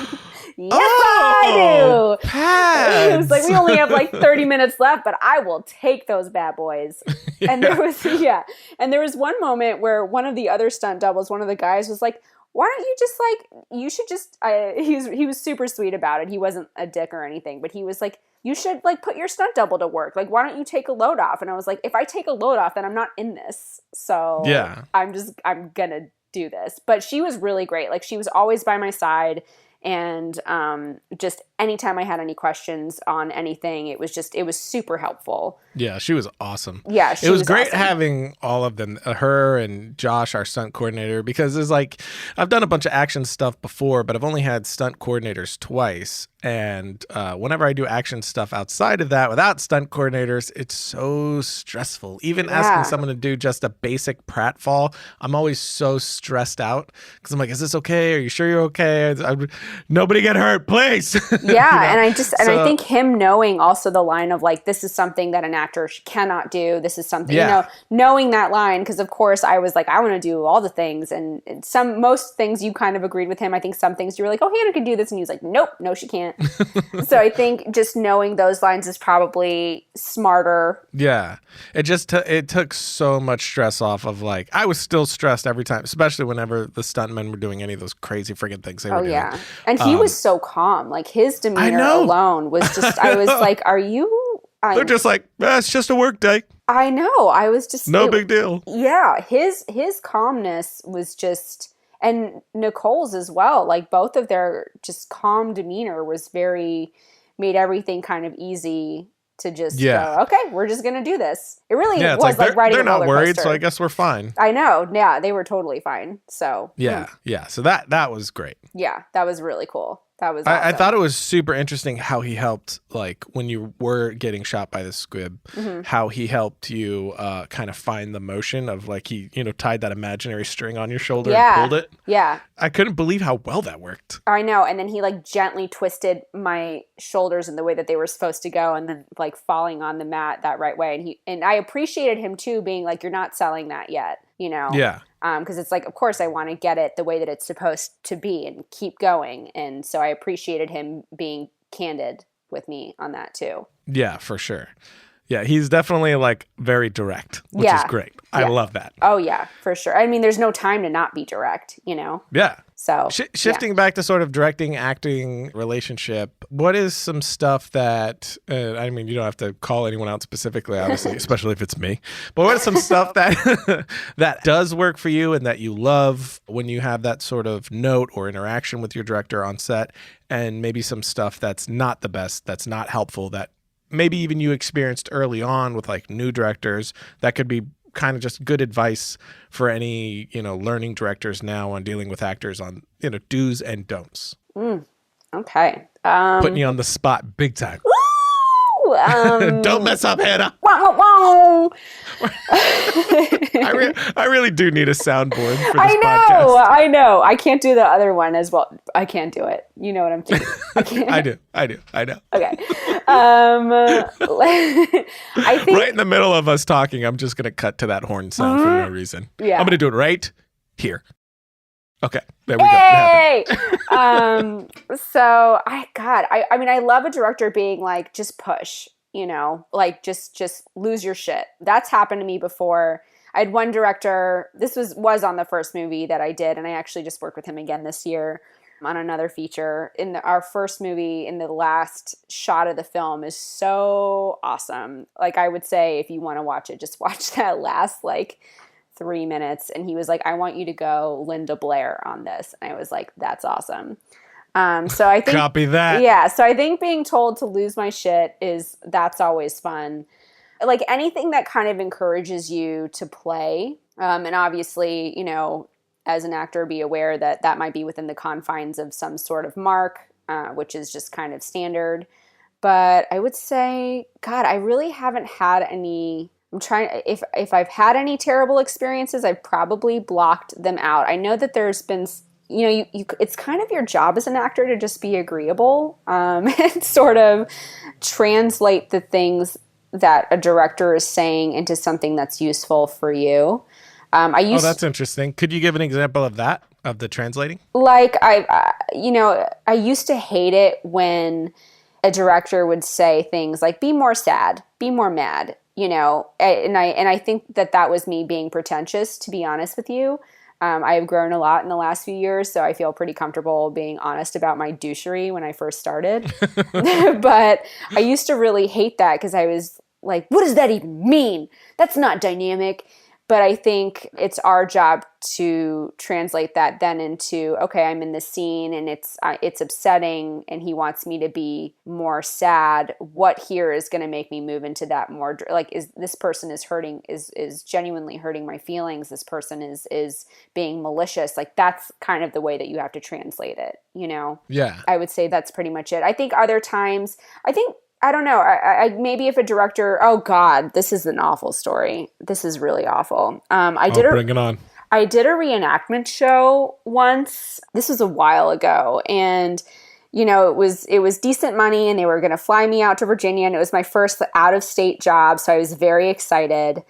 Yes, I do. Pads. It was like, we only have like 30 minutes left, but I will take those bad boys. Yeah. And there was one moment where one of the other stunt doubles, one of the guys was like, why don't you just like, you should just, he was super sweet about it. He wasn't a dick or anything, but he was like, you should like put your stunt double to work. Like, why don't you take a load off? And I was like, if I take a load off, then I'm not in this. So yeah, I'm gonna do this. But she was really great. Like, she was always by my side. And just anytime I had any questions on anything, it was super helpful. Yeah, she was awesome. Yeah, it was great awesome. having all of them, her and Josh, our stunt coordinator, because it's like, I've done a bunch of action stuff before, but I've only had stunt coordinators twice. And whenever I do action stuff outside of that without stunt coordinators, it's so stressful. Even asking someone to do just a basic pratfall, I'm always so stressed out because I'm like, is this okay? Are you sure you're okay? Nobody get hurt, please. Yeah, and I think him knowing also the line of like, this is something that an actor cannot do. This is something, you know, knowing that line, because of course I was like, I want to do all the things, and most things you kind of agreed with him. I think some things you were like, oh, Hannah can do this, and he was like, nope, no, she can't. So I think just knowing those lines is probably smarter. Yeah, it took so much stress off of, like, I was still stressed every time, especially whenever the stuntmen were doing any of those crazy friggin' things they were doing. Yeah, and he was so calm. Like, his demeanor alone was just, I was like, are you... They're just like, it's just a work day. I know. I was just... No big deal. Yeah, his calmness was just... And Nicole's as well. Like, both of their just calm demeanor was made everything kind of easy to just go, okay, we're just going to do this. It really was like riding a roller coaster. They're not worried, so I guess we're fine. I know. Yeah, they were totally fine. So. Yeah. So that was great. Yeah, that was really cool. That was awesome. I thought it was super interesting how he helped, like, when you were getting shot by the squib, how he helped you kind of find the motion of, like, he, you know, tied that imaginary string on your shoulder and pulled it. Yeah. I couldn't believe how well that worked. I know. And then he, like, gently twisted my shoulders in the way that they were supposed to go, and then, like, falling on the mat that right way. And I appreciated him, too, being like, you're not selling that yet, you know? Yeah. Because it's like, of course, I want to get it the way that it's supposed to be and keep going. And so I appreciated him being candid with me on that, too. Yeah, for sure. Yeah, he's definitely, like, very direct, which is great. I love that. Oh, yeah, for sure. I mean, there's no time to not be direct, you know? Yeah. So shifting back to sort of directing, acting relationship, what is some stuff that, I mean, you don't have to call anyone out specifically, obviously, especially if it's me, but what is some stuff that that does work for you and that you love when you have that sort of note or interaction with your director on set, and maybe some stuff that's not the best, that's not helpful, that maybe even you experienced early on with, like, new directors, that could be kind of just good advice for any, you know, learning directors now on dealing with actors on, you know, do's and don'ts. Okay. Putting you on the spot big time. Don't mess up, Hannah. I really do need a soundboard for this podcast. I know. I can't do the other one as well. I can't do it. You know what I'm thinking. I can't. I do. I know. Okay. I think right in the middle of us talking, I'm just going to cut to that horn sound for no reason. Yeah. I'm going to do it right here. Okay, there we go. Hey! So I mean, I love a director being like, just push, you know, like just lose your shit. That's happened to me before. I had one director, this was on the first movie that I did, and I actually just worked with him again this year on another feature. Our first movie, in the last shot of the film is so awesome. Like, I would say, if you want to watch it, just watch that last, like, 3 minutes. And he was like, I want you to go Linda Blair on this. And I was like, that's awesome. So I think, copy that. Yeah. So I think being told to lose my shit that's always fun. Like, anything that kind of encourages you to play. And obviously, you know, as an actor, be aware that that might be within the confines of some sort of mark, which is just kind of standard. But I would say, God, I really haven't had any. I'm trying. If I've had any terrible experiences, I've probably blocked them out. I know that there's been, you know, it's kind of your job as an actor to just be agreeable, and sort of translate the things that a director is saying into something that's useful for you. That's interesting. Could you give an example of that, of the translating? Like, I used to hate it when a director would say things like, be more sad, be more mad, you know, and I think that was me being pretentious, to be honest with you. I have grown a lot in the last few years, so I feel pretty comfortable being honest about my douchery when I first started. But I used to really hate that because I was like, what does that even mean? That's not dynamic. But I think it's our job to translate that then into, okay, I'm in this scene and it's upsetting and he wants me to be more sad. What here is going to make me move into that more, like, is this person is hurting, is genuinely hurting my feelings. This person is being malicious. Like, that's kind of the way that you have to translate it, you know? Yeah. I would say that's pretty much it. I think other times, I don't know. I maybe if a director, oh God, this is an awful story. This is really awful. Bring it on. I did a reenactment show once. This was a while ago, and you know, it was decent money, and they were going to fly me out to Virginia, and it was my first out of state job, so I was very excited.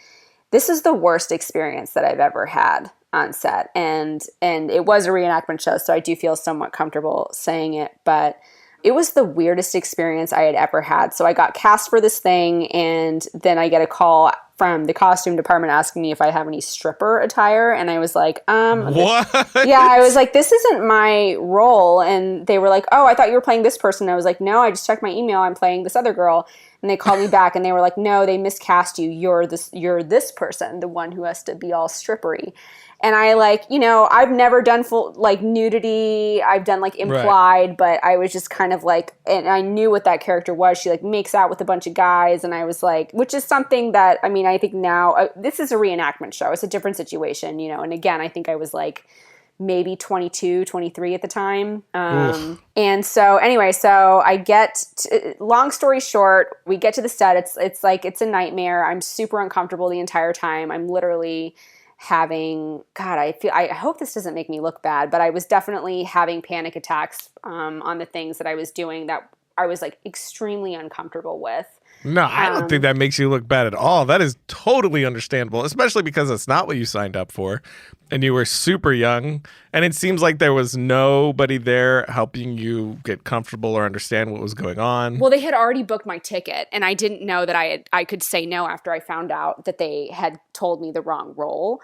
This is the worst experience that I've ever had on set, and it was a reenactment show, so I do feel somewhat comfortable saying it, but it was the weirdest experience I had ever had. So I got cast for this thing, and then I get a call from the costume department asking me if I have any stripper attire. And I was like, what? Yeah, I was like, this isn't my role. And they were like, oh, I thought you were playing this person. And I was like, no, I just checked my email. I'm playing this other girl. And they called me back and they were like, no, they miscast you. You're this person, the one who has to be all strippery. And I, like, you know, I've never done full, like, nudity. I've done, like, implied, right. But I was just kind of like, and I knew what that character was. She, like, makes out with a bunch of guys. And I was like, which is something that, I mean, I think now, this is a reenactment show. It's a different situation, you know. And again, I think I was, like, maybe 22, 23 at the time. And so anyway, so I long story short, we get to the set. It's like, it's a nightmare. I'm super uncomfortable the entire time. I'm literally having, God, I hope this doesn't make me look bad, but I was definitely having panic attacks on the things that I was doing that I was, like, extremely uncomfortable with. No, I don't think that makes you look bad at all. That is totally understandable, especially because it's not what you signed up for. And you were super young. And it seems like there was nobody there helping you get comfortable or understand what was going on. Well, they had already booked my ticket. And I didn't know that I could say no after I found out that they had told me the wrong role.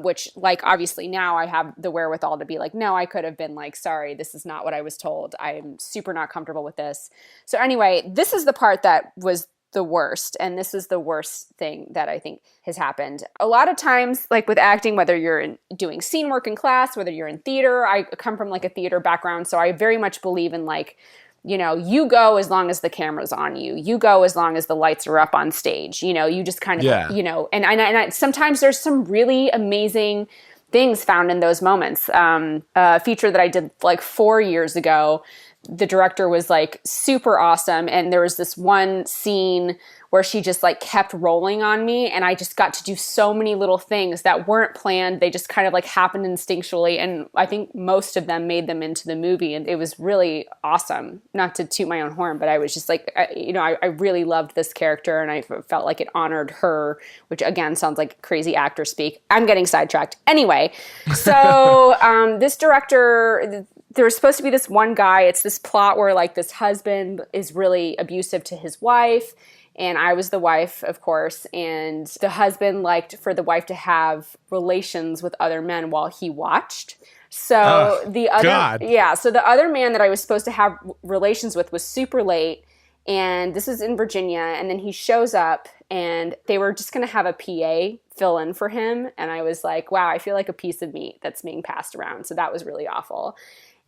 Which, like, obviously now I have the wherewithal to be like, no, I could have been like, sorry, this is not what I was told. I'm super not comfortable with this. So anyway, this is the part that was the worst. And this is the worst thing that I think has happened. A lot of times, like with acting, whether you're doing scene work in class, whether you're in theater, I come from, like, a theater background. So I very much believe in, like, you know, you go as long as the camera's on you. You go as long as the lights are up on stage. You know, you just kind of, you know, and I sometimes there's some really amazing things found in those moments. A feature that I did like 4 years ago, the director was, like, super awesome. And there was this one scene where she just, like, kept rolling on me. And I just got to do so many little things that weren't planned. They just kind of, like, happened instinctually. And I think most of them made them into the movie. And it was really awesome. Not to toot my own horn, but I was just like, I really loved this character. And I felt like it honored her, which again sounds like crazy actor speak. I'm getting sidetracked. Anyway, so this director, there was supposed to be this one guy. It's this plot where, like, this husband is really abusive to his wife. And I was the wife, of course, and the husband liked for the wife to have relations with other men while he watched. So God. so the other man that I was supposed to have relations with was super late, and this is in Virginia, and then he shows up, and they were just going to have a PA fill in for him, and I was like, wow, I feel like a piece of meat that's being passed around. So that was really awful.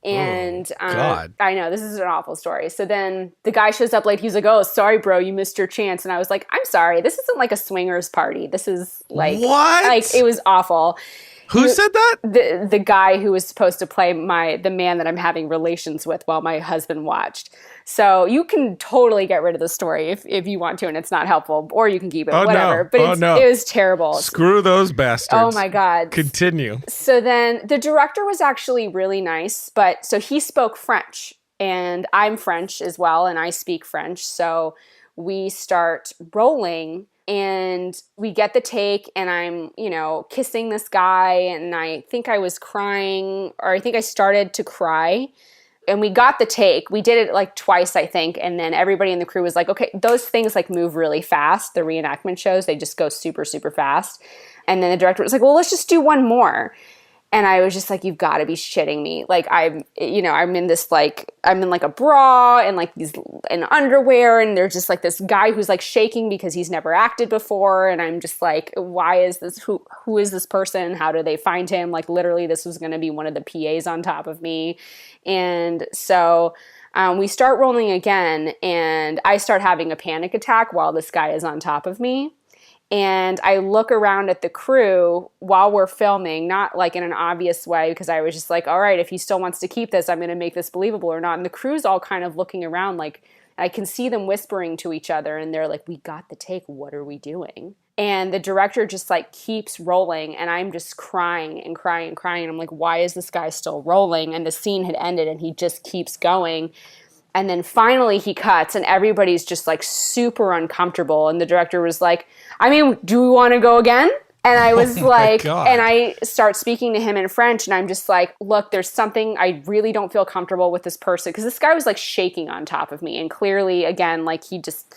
And God. I know this is an awful story. So then the guy shows up late. He's like, "Oh, sorry, bro, you missed your chance." And I was like, "I'm sorry. This isn't like a swingers party. This is like what? Like it was awful." Who said that? The guy who was supposed to play the man that I'm having relations with while my husband watched. So you can totally get rid of the story if you want to, and it's not helpful, or you can keep it, whatever. No. But it was terrible. Screw those bastards. Oh my God. Continue. So then the director was actually really nice, but so he spoke French, and I'm French as well, and I speak French. So we start rolling, and we get the take, and I'm, kissing this guy, and I think I was crying, or I think I started to cry. And we got the take. We did it like twice, I think. And then everybody in the crew was like, okay, those things like move really fast. The reenactment shows, they just go super, super fast. And then the director was like, well, let's just do one more. And I was just like, you've got to be shitting me. Like I'm in this I'm in like a bra and like and underwear. And there's just like this guy who's like shaking because he's never acted before. And I'm just like, why is this? Who is this person? How do they find him? Like literally this was going to be one of the PAs on top of me. And so we start rolling again, and I start having a panic attack while this guy is on top of me. And I look around at the crew while we're filming, not like in an obvious way, because I was just like, all right, if he still wants to keep this, I'm going to make this believable or not. And the crew's all kind of looking around, like I can see them whispering to each other, and they're like, we got the take. What are we doing? And the director just like keeps rolling, and I'm just crying and crying and crying. And I'm like, why is this guy still rolling? And the scene had ended, and he just keeps going. And then finally he cuts, and everybody's just like super uncomfortable. And the director was like, I mean, do we want to go again? And I was like, and I start speaking to him in French, and I'm just like, look, there's something, I really don't feel comfortable with this person. Because this guy was like shaking on top of me. And clearly, again, like he just,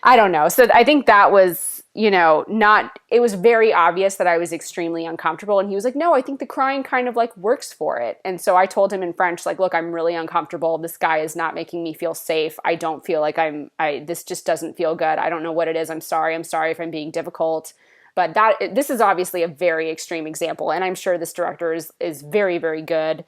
I don't know. So I think that was, it was very obvious that I was extremely uncomfortable. And he was like, no, I think the crying kind of like works for it. And so I told him in French, like, look, I'm really uncomfortable. This guy is not making me feel safe. I don't feel like this just doesn't feel good. I don't know what it is. I'm sorry if I'm being difficult. But this is obviously a very extreme example. And I'm sure this director is very, very good.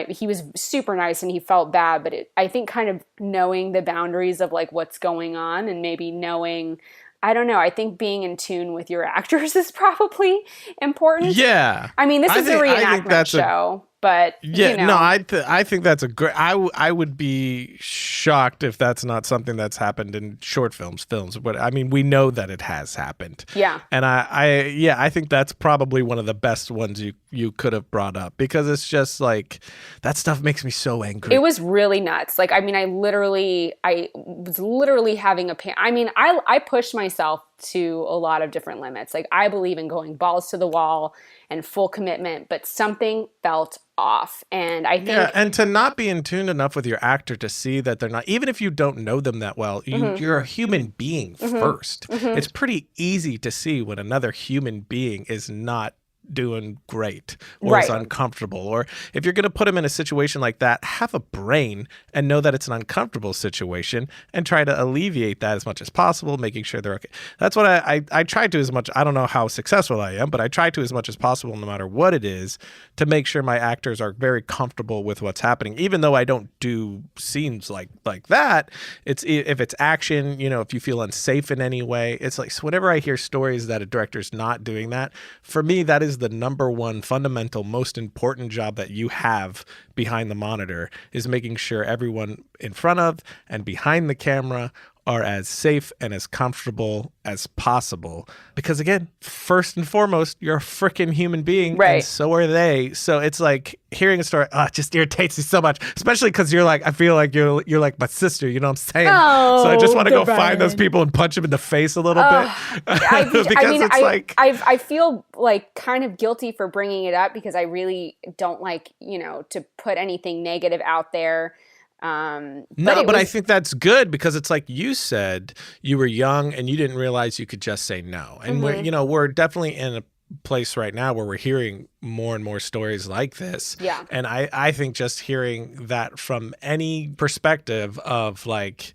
He was super nice and he felt bad, but I think kind of knowing the boundaries of like what's going on and maybe knowing, I don't know. I think being in tune with your actors is probably important. Yeah. I mean, this is a reenactment show, but yeah, no, I think that's a great. I would be shocked if that's not something that's happened in short films. But I mean, we know that it has happened. Yeah. And I think that's probably one of the best ones you could have brought up, because it's just like that stuff makes me so angry. It was really nuts. Like, I mean, I was literally having I pushed myself to a lot of different limits. Like, I believe in going balls to the wall and full commitment, but something felt off. And I think... Yeah, and to not be in tune enough with your actor to see that they're not... Even if you don't know them that well, you're a human being first. It's pretty easy to see when another human being is not doing great or is uncomfortable. Or if you're going to put them in a situation like that, have a brain and know that it's an uncomfortable situation and try to alleviate that as much as possible, making sure they're okay. That's what I try to as much. I don't know how successful I am, but I try to as much as possible, no matter what it is, to make sure my actors are very comfortable with what's happening. Even though I don't do scenes like that, if it's action, if you feel unsafe in any way, it's like, so whenever I hear stories that a director's not doing that, for me, that is the number one fundamental, most important job that you have behind the monitor, is making sure everyone in front of and behind the camera are as safe and as comfortable as possible. Because again, first and foremost, you're a freaking human being, and so are they. So it's like hearing a story, it just irritates me so much, especially because you're like, I feel like you're like my sister, you know what I'm saying? Oh, so I just want to go find those people and punch them in the face a little bit. I feel like kind of guilty for bringing it up, because I really don't like, to put anything negative out there. But I think that's good because it's like you said, you were young and you didn't realize you could just say no. And we're definitely in a place right now where we're hearing more and more stories like this. Yeah. And I think just hearing that from any perspective of like,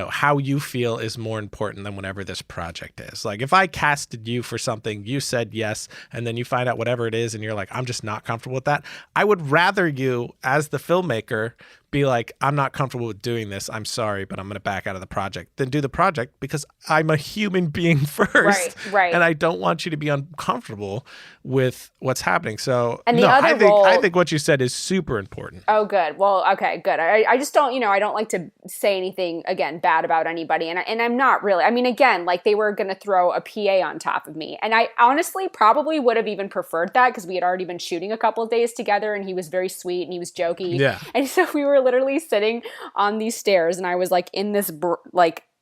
how you feel is more important than whatever this project is. Like if I casted you for something, you said yes, and then you find out whatever it is and you're like, I'm just not comfortable with that. I would rather you as the filmmaker be like, I'm not comfortable with doing this. I'm sorry, but I'm going to back out of the project. Then do the project because I'm a human being first. Right. And I don't want you to be uncomfortable with what's happening. So and I think what you said is super important. Oh, good. Well, okay, good. I just don't, I don't like to say anything, again, bad about anybody. And I'm not really, I mean, again, like they were going to throw a PA on top of me. And I honestly probably would have even preferred that because we had already been shooting a couple of days together and he was very sweet and he was jokey. Yeah. And so we were literally sitting on these stairs and I was like in this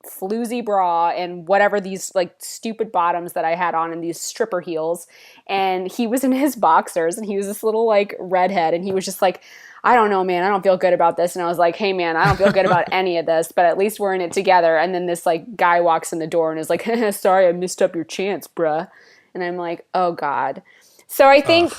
floozy bra and whatever these like stupid bottoms that I had on and these stripper heels. And he was in his boxers and he was this little like redhead and he was just like, I don't know, man, I don't feel good about this. And I was like, hey man, I don't feel good about any of this, but at least we're in it together. And then this like guy walks in the door and is like, sorry, I missed up your chance, bruh. And I'm like, oh God. So I think,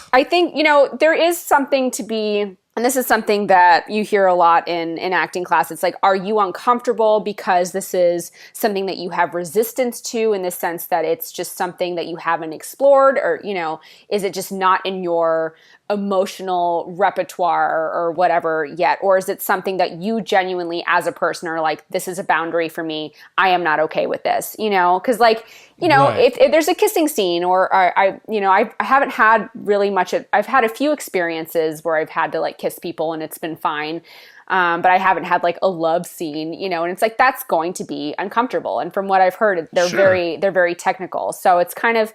there is something to be, and this is something that you hear a lot in acting class. It's like, are you uncomfortable because this is something that you have resistance to in the sense that it's just something that you haven't explored? Or, is it just not in your emotional repertoire or whatever yet? Or is it something that you genuinely as a person are like, this is a boundary for me. I am not okay with this, Because like, right. if there's a kissing scene or I haven't had really much. I've had a few experiences where I've had to like kiss people and it's been fine. But I haven't had like a love scene, and it's like, that's going to be uncomfortable. And from what I've heard, they're very technical. So it's kind of,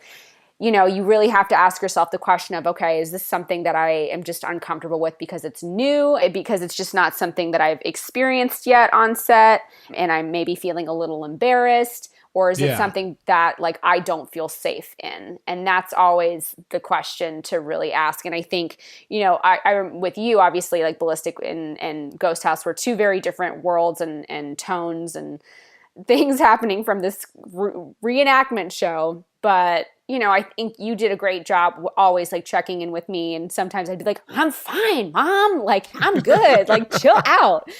you really have to ask yourself the question of, okay, is this something that I am just uncomfortable with because it's new, because it's just not something that I've experienced yet on set and I'm maybe feeling a little embarrassed? Or is it something that like I don't feel safe in? And that's always the question to really ask. And I think, I with you, obviously, like Ballistic and Ghost House were two very different worlds and tones and things happening from this reenactment show. But, I think you did a great job always like checking in with me. And sometimes I'd be like, I'm fine, Mom. Like, I'm good. Like, chill out.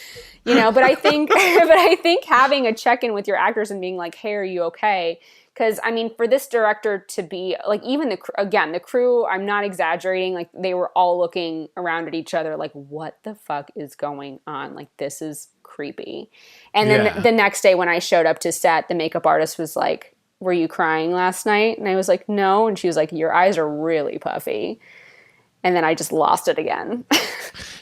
But I think having a check-in with your actors and being like, hey, are you okay? Because, I mean, for this director to be, like, even the crew, I'm not exaggerating, like, they were all looking around at each other like, what the fuck is going on? Like, this is creepy. And then the next day when I showed up to set, the makeup artist was like, were you crying last night? And I was like, no. And she was like, your eyes are really puffy. And then I just lost it again.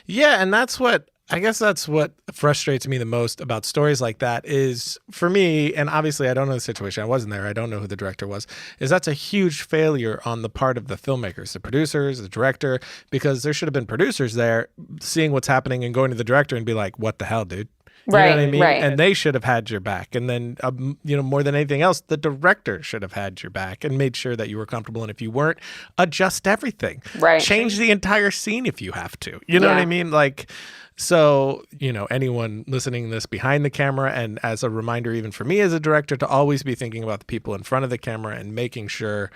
Yeah, and I guess that's what frustrates me the most about stories like that is, for me, and obviously I don't know the situation, I wasn't there, I don't know who the director was, is that's a huge failure on the part of the filmmakers, the producers, the director, because there should have been producers there seeing what's happening and going to the director and be like, what the hell, dude? You know what I mean? Right. And they should have had your back. And then, more than anything else, the director should have had your back and made sure that you were comfortable. And if you weren't, adjust everything. Right. Change the entire scene if you have to. You know what I mean? Like, so, anyone listening to this behind the camera, and as a reminder, even for me as a director, to always be thinking about the people in front of the camera and making sure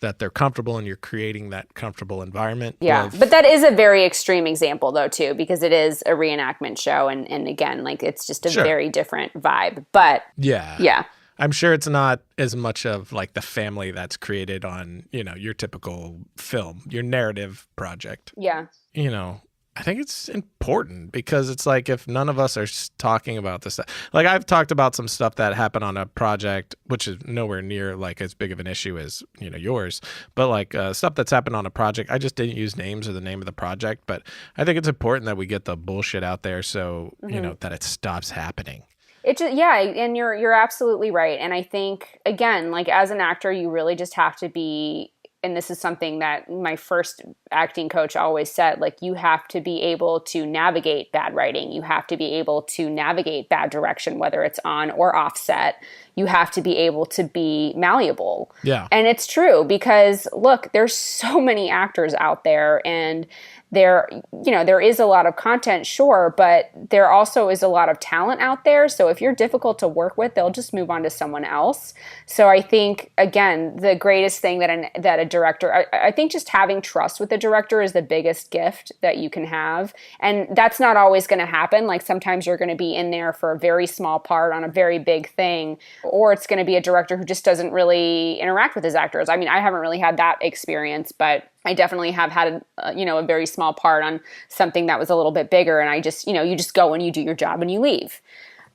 that they're comfortable and you're creating that comfortable environment. Yeah, but that is a very extreme example though too, because it is a reenactment show and again, like it's just a very different vibe. But yeah. I'm sure it's not as much of like the family that's created on, your typical film, your narrative project. Yeah. I think it's important because it's like if none of us are talking about this stuff, like I've talked about some stuff that happened on a project, which is nowhere near like as big of an issue as, yours, but like stuff that's happened on a project. I just didn't use names or the name of the project, but I think it's important that we get the bullshit out there so, that it stops happening. It just, and you're absolutely right. And I think, again, like as an actor, you really just have to be and this is something that my first acting coach always said, like, you have to be able to navigate bad writing. You have to be able to navigate bad direction, whether it's on or off set. You have to be able to be malleable. Yeah. And it's true because, look, there's so many actors out there, and there is a lot of content, sure, but there also is a lot of talent out there. So if you're difficult to work with, they'll just move on to someone else. So I think, again, the greatest thing that a director, I think just having trust with a director is the biggest gift that you can have. And that's not always going to happen. Like, sometimes you're going to be in there for a very small part on a very big thing, or it's going to be a director who just doesn't really interact with his actors. I mean, I haven't really had that experience, but I definitely have had a very small part on something that was a little bit bigger, and I just, you just go and you do your job and you leave.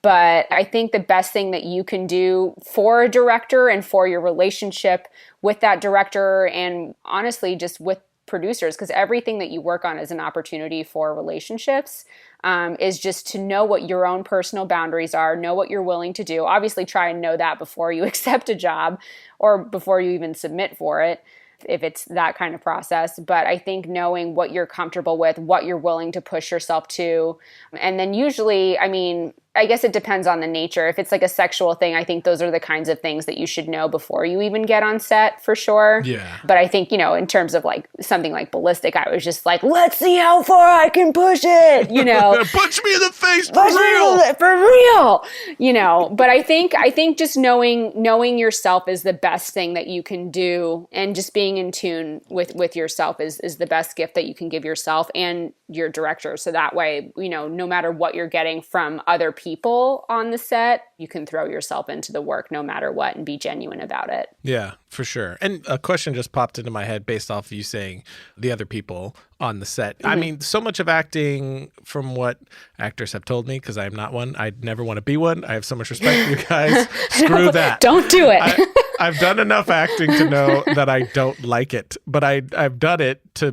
But I think the best thing that you can do for a director and for your relationship with that director, and honestly just with producers, because everything that you work on is an opportunity for relationships, is just to know what your own personal boundaries are, know what you're willing to do. Obviously try and know that before you accept a job or before you even submit for it, if it's that kind of process. But I think knowing what you're comfortable with, what you're willing to push yourself to, and then usually, I mean, I guess it depends on the nature. If it's like a sexual thing, I think those are the kinds of things that you should know before you even get on set, for sure. Yeah. But I think, in terms of like something like Ballistic, I was just like, let's see how far I can push it, Punch me in the face for real. For real. But I think just knowing yourself is the best thing that you can do, and just being in tune with yourself is the best gift that you can give yourself and your director. So that way, no matter what you're getting from other people on the set, you can throw yourself into the work no matter what and be genuine about it. Yeah, for sure. And a question just popped into my head based off of you saying the other people on the set. Mm-hmm. I mean, so much of acting, from what actors have told me, because I'm not one, I never want to be one. I have so much respect for you guys. Screw that. Don't do it. I've done enough acting to know that I don't like it, but I've done it to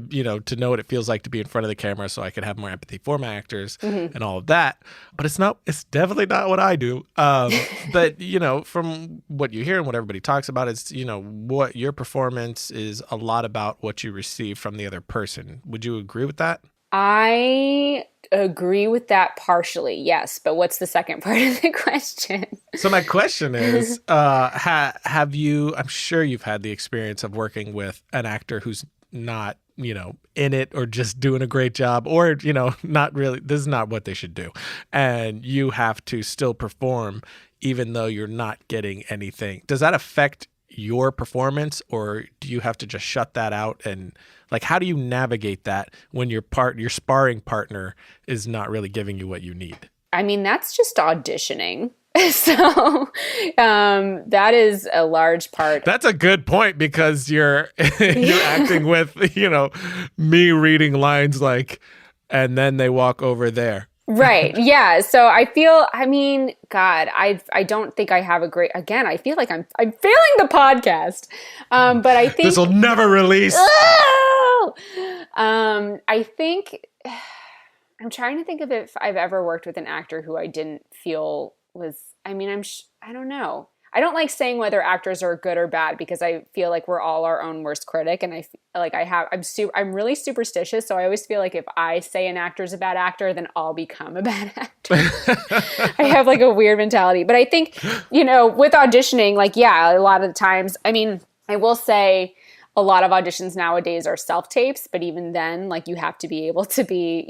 know what it feels like to be in front of the camera, so I could have more empathy for my actors and all of that. But it's definitely not what I do. But from what you hear and what everybody talks about, is what your performance is a lot about what you receive from the other person. Would you agree with that? I agree with that partially, yes. But what's the second part of the question? So my question is, have you, I'm sure you've had the experience of working with an actor who's not, in it, or just doing a great job, or, not really, this is not what they should do. And you have to still perform even though you're not getting anything. Does that affect your performance, or do you have to just shut that out? And like, how do you navigate that when your sparring partner is not really giving you what you need? I mean, that's just auditioning. So that is a large part. That's a good point, because you're acting with, me reading lines like, and then they walk over there. Right. Yeah. So I mean, God, I don't think I have again, I feel like I'm failing the podcast. But I think this will never release. Oh! I think I'm trying to think of if I've ever worked with an actor who I didn't feel was, I mean, I don't know. I don't like saying whether actors are good or bad, because I feel like we're all our own worst critic, and I'm really superstitious, so I always feel like if I say an actor's a bad actor, then I'll become a bad actor. I have like a weird mentality, but I think with auditioning, like, yeah, a lot of the times, I mean, I will say a lot of auditions nowadays are self-tapes, but even then, like, you have to be able to be,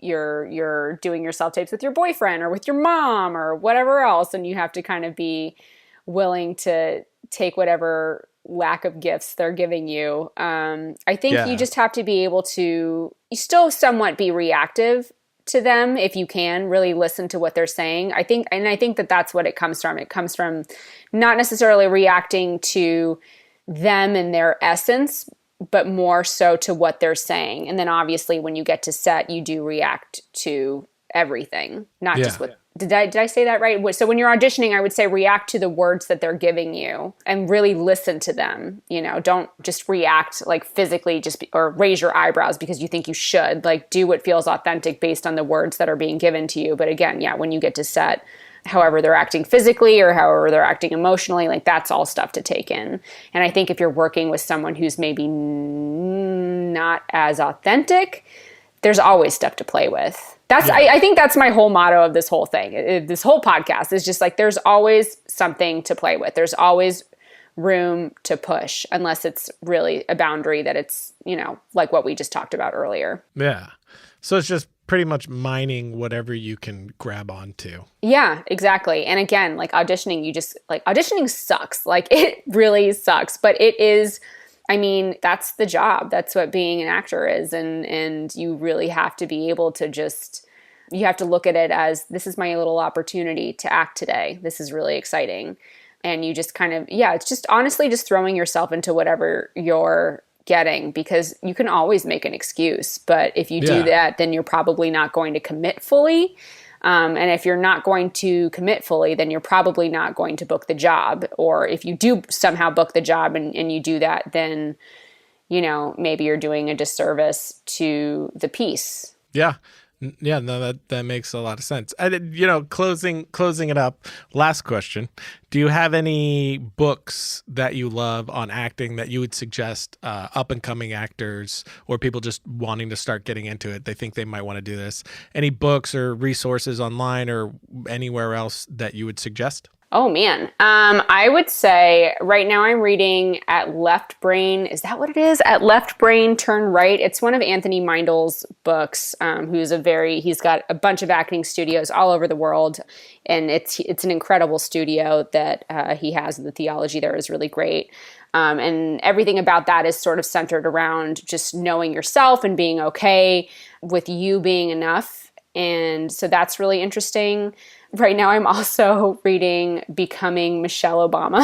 you're doing your self-tapes with your boyfriend or with your mom or whatever else, and you have to kind of be willing to take whatever lack of gifts they're giving you. I think you just have to be able to still somewhat be reactive to them if you can, really listen to what they're saying. I think that that's what it comes from. It comes from not necessarily reacting to them and their essence, but more so to what they're saying. And then obviously when you get to set, you do react to everything, not just what, did I say that right? So when you're auditioning, I would say react to the words that they're giving you and really listen to them. Don't just react like physically or raise your eyebrows because you think you should. Like, do what feels authentic based on the words that are being given to you. But again, when you get to set, however they're acting physically or however they're acting emotionally. Like, that's all stuff to take in. And I think if you're working with someone who's maybe not as authentic, there's always stuff to play with. I think that's my whole motto of this whole thing. This whole podcast is just like, there's always something to play with. There's always room to push, unless it's really a boundary that it's, like what we just talked about earlier. Yeah. So it's just pretty much mining whatever you can grab onto. Yeah, exactly. And again, like auditioning, auditioning sucks. Like, it really sucks, but it is, that's the job. That's what being an actor is. And you really have to be able to you have to look at it as, this is my little opportunity to act today. This is really exciting. And you just kind of, it's just honestly just throwing yourself into whatever you're getting, because you can always make an excuse. But if you do that, then you're probably not going to commit fully. And if you're not going to commit fully, then you're probably not going to book the job. Or if you do somehow book the job and you do that, then, maybe you're doing a disservice to the piece. Yeah. Yeah, no, that makes a lot of sense. Closing it up, last question. Do you have any books that you love on acting that you would suggest up-and-coming actors or people just wanting to start getting into it? They think they might want to do this. Any books or resources online or anywhere else that you would suggest? Oh, man. I would say right now I'm reading At Left Brain. Is that what it is? At Left Brain, Turn Right. It's one of Anthony Meindl's books, he's got a bunch of acting studios all over the world. And it's an incredible studio that he has. The theology there is really great. And everything about that is sort of centered around just knowing yourself and being okay with you being enough. And so that's really interesting. Right now, I'm also reading Becoming Michelle Obama,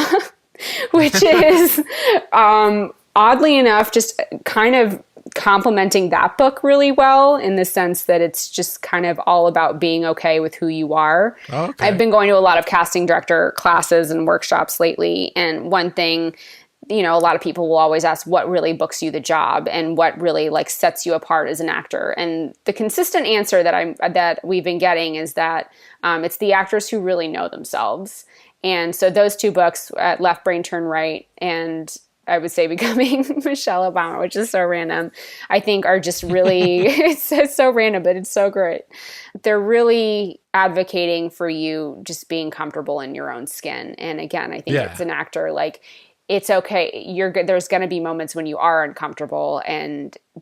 which is, oddly enough, just kind of complementing that book really well, in the sense that it's just kind of all about being okay with who you are. Okay. I've been going to a lot of casting director classes and workshops lately, and one thing, a lot of people will always ask what really books you the job and what really sets you apart as an actor. And the consistent answer that we've been getting is that it's the actors who really know themselves. And so those two books, At Left Brain, Turn Right, and I would say Becoming Michelle Obama, which is so random, I think are just really, it's so random, but it's so great. They're really advocating for you just being comfortable in your own skin. And again, I think it's an actor, it's okay. There's going to be moments when you are uncomfortable,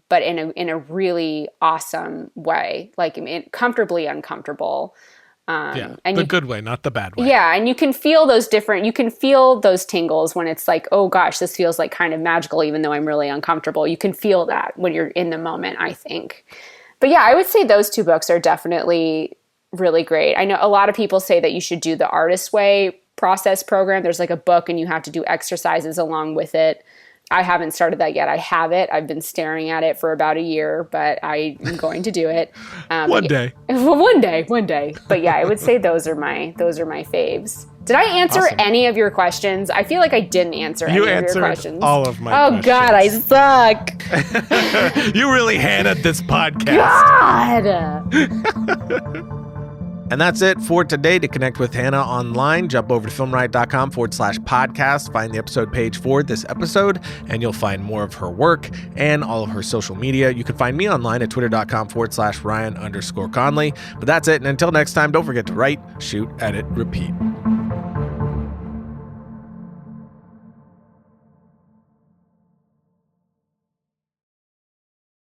but in a really awesome way, comfortably uncomfortable. And the good way, not the bad way. Yeah, and you can feel those tingles when it's like, oh gosh, this feels like kind of magical, even though I'm really uncomfortable. You can feel that when you're in the moment, I think. But yeah, I would say those two books are definitely really great. I know a lot of people say that you should do the Artist Way process program. There's a book and you have to do exercises along with it. I haven't started that yet. I have it. I've been staring at it for about a year, but I'm going to do it. One day. One day. But yeah, I would say those are my faves. Did I answer any of your questions? I feel like I didn't answer any of your questions. You answered all of my questions. Oh God, I suck. You really Hannah this podcast. God. And that's it for today. To connect with Hannah online, jump over to filmriot.com/podcast, find the episode page for this episode, and you'll find more of her work and all of her social media. You can find me online at twitter.com/Ryan_Conley. But that's it. And until next time, don't forget to write, shoot, edit, repeat.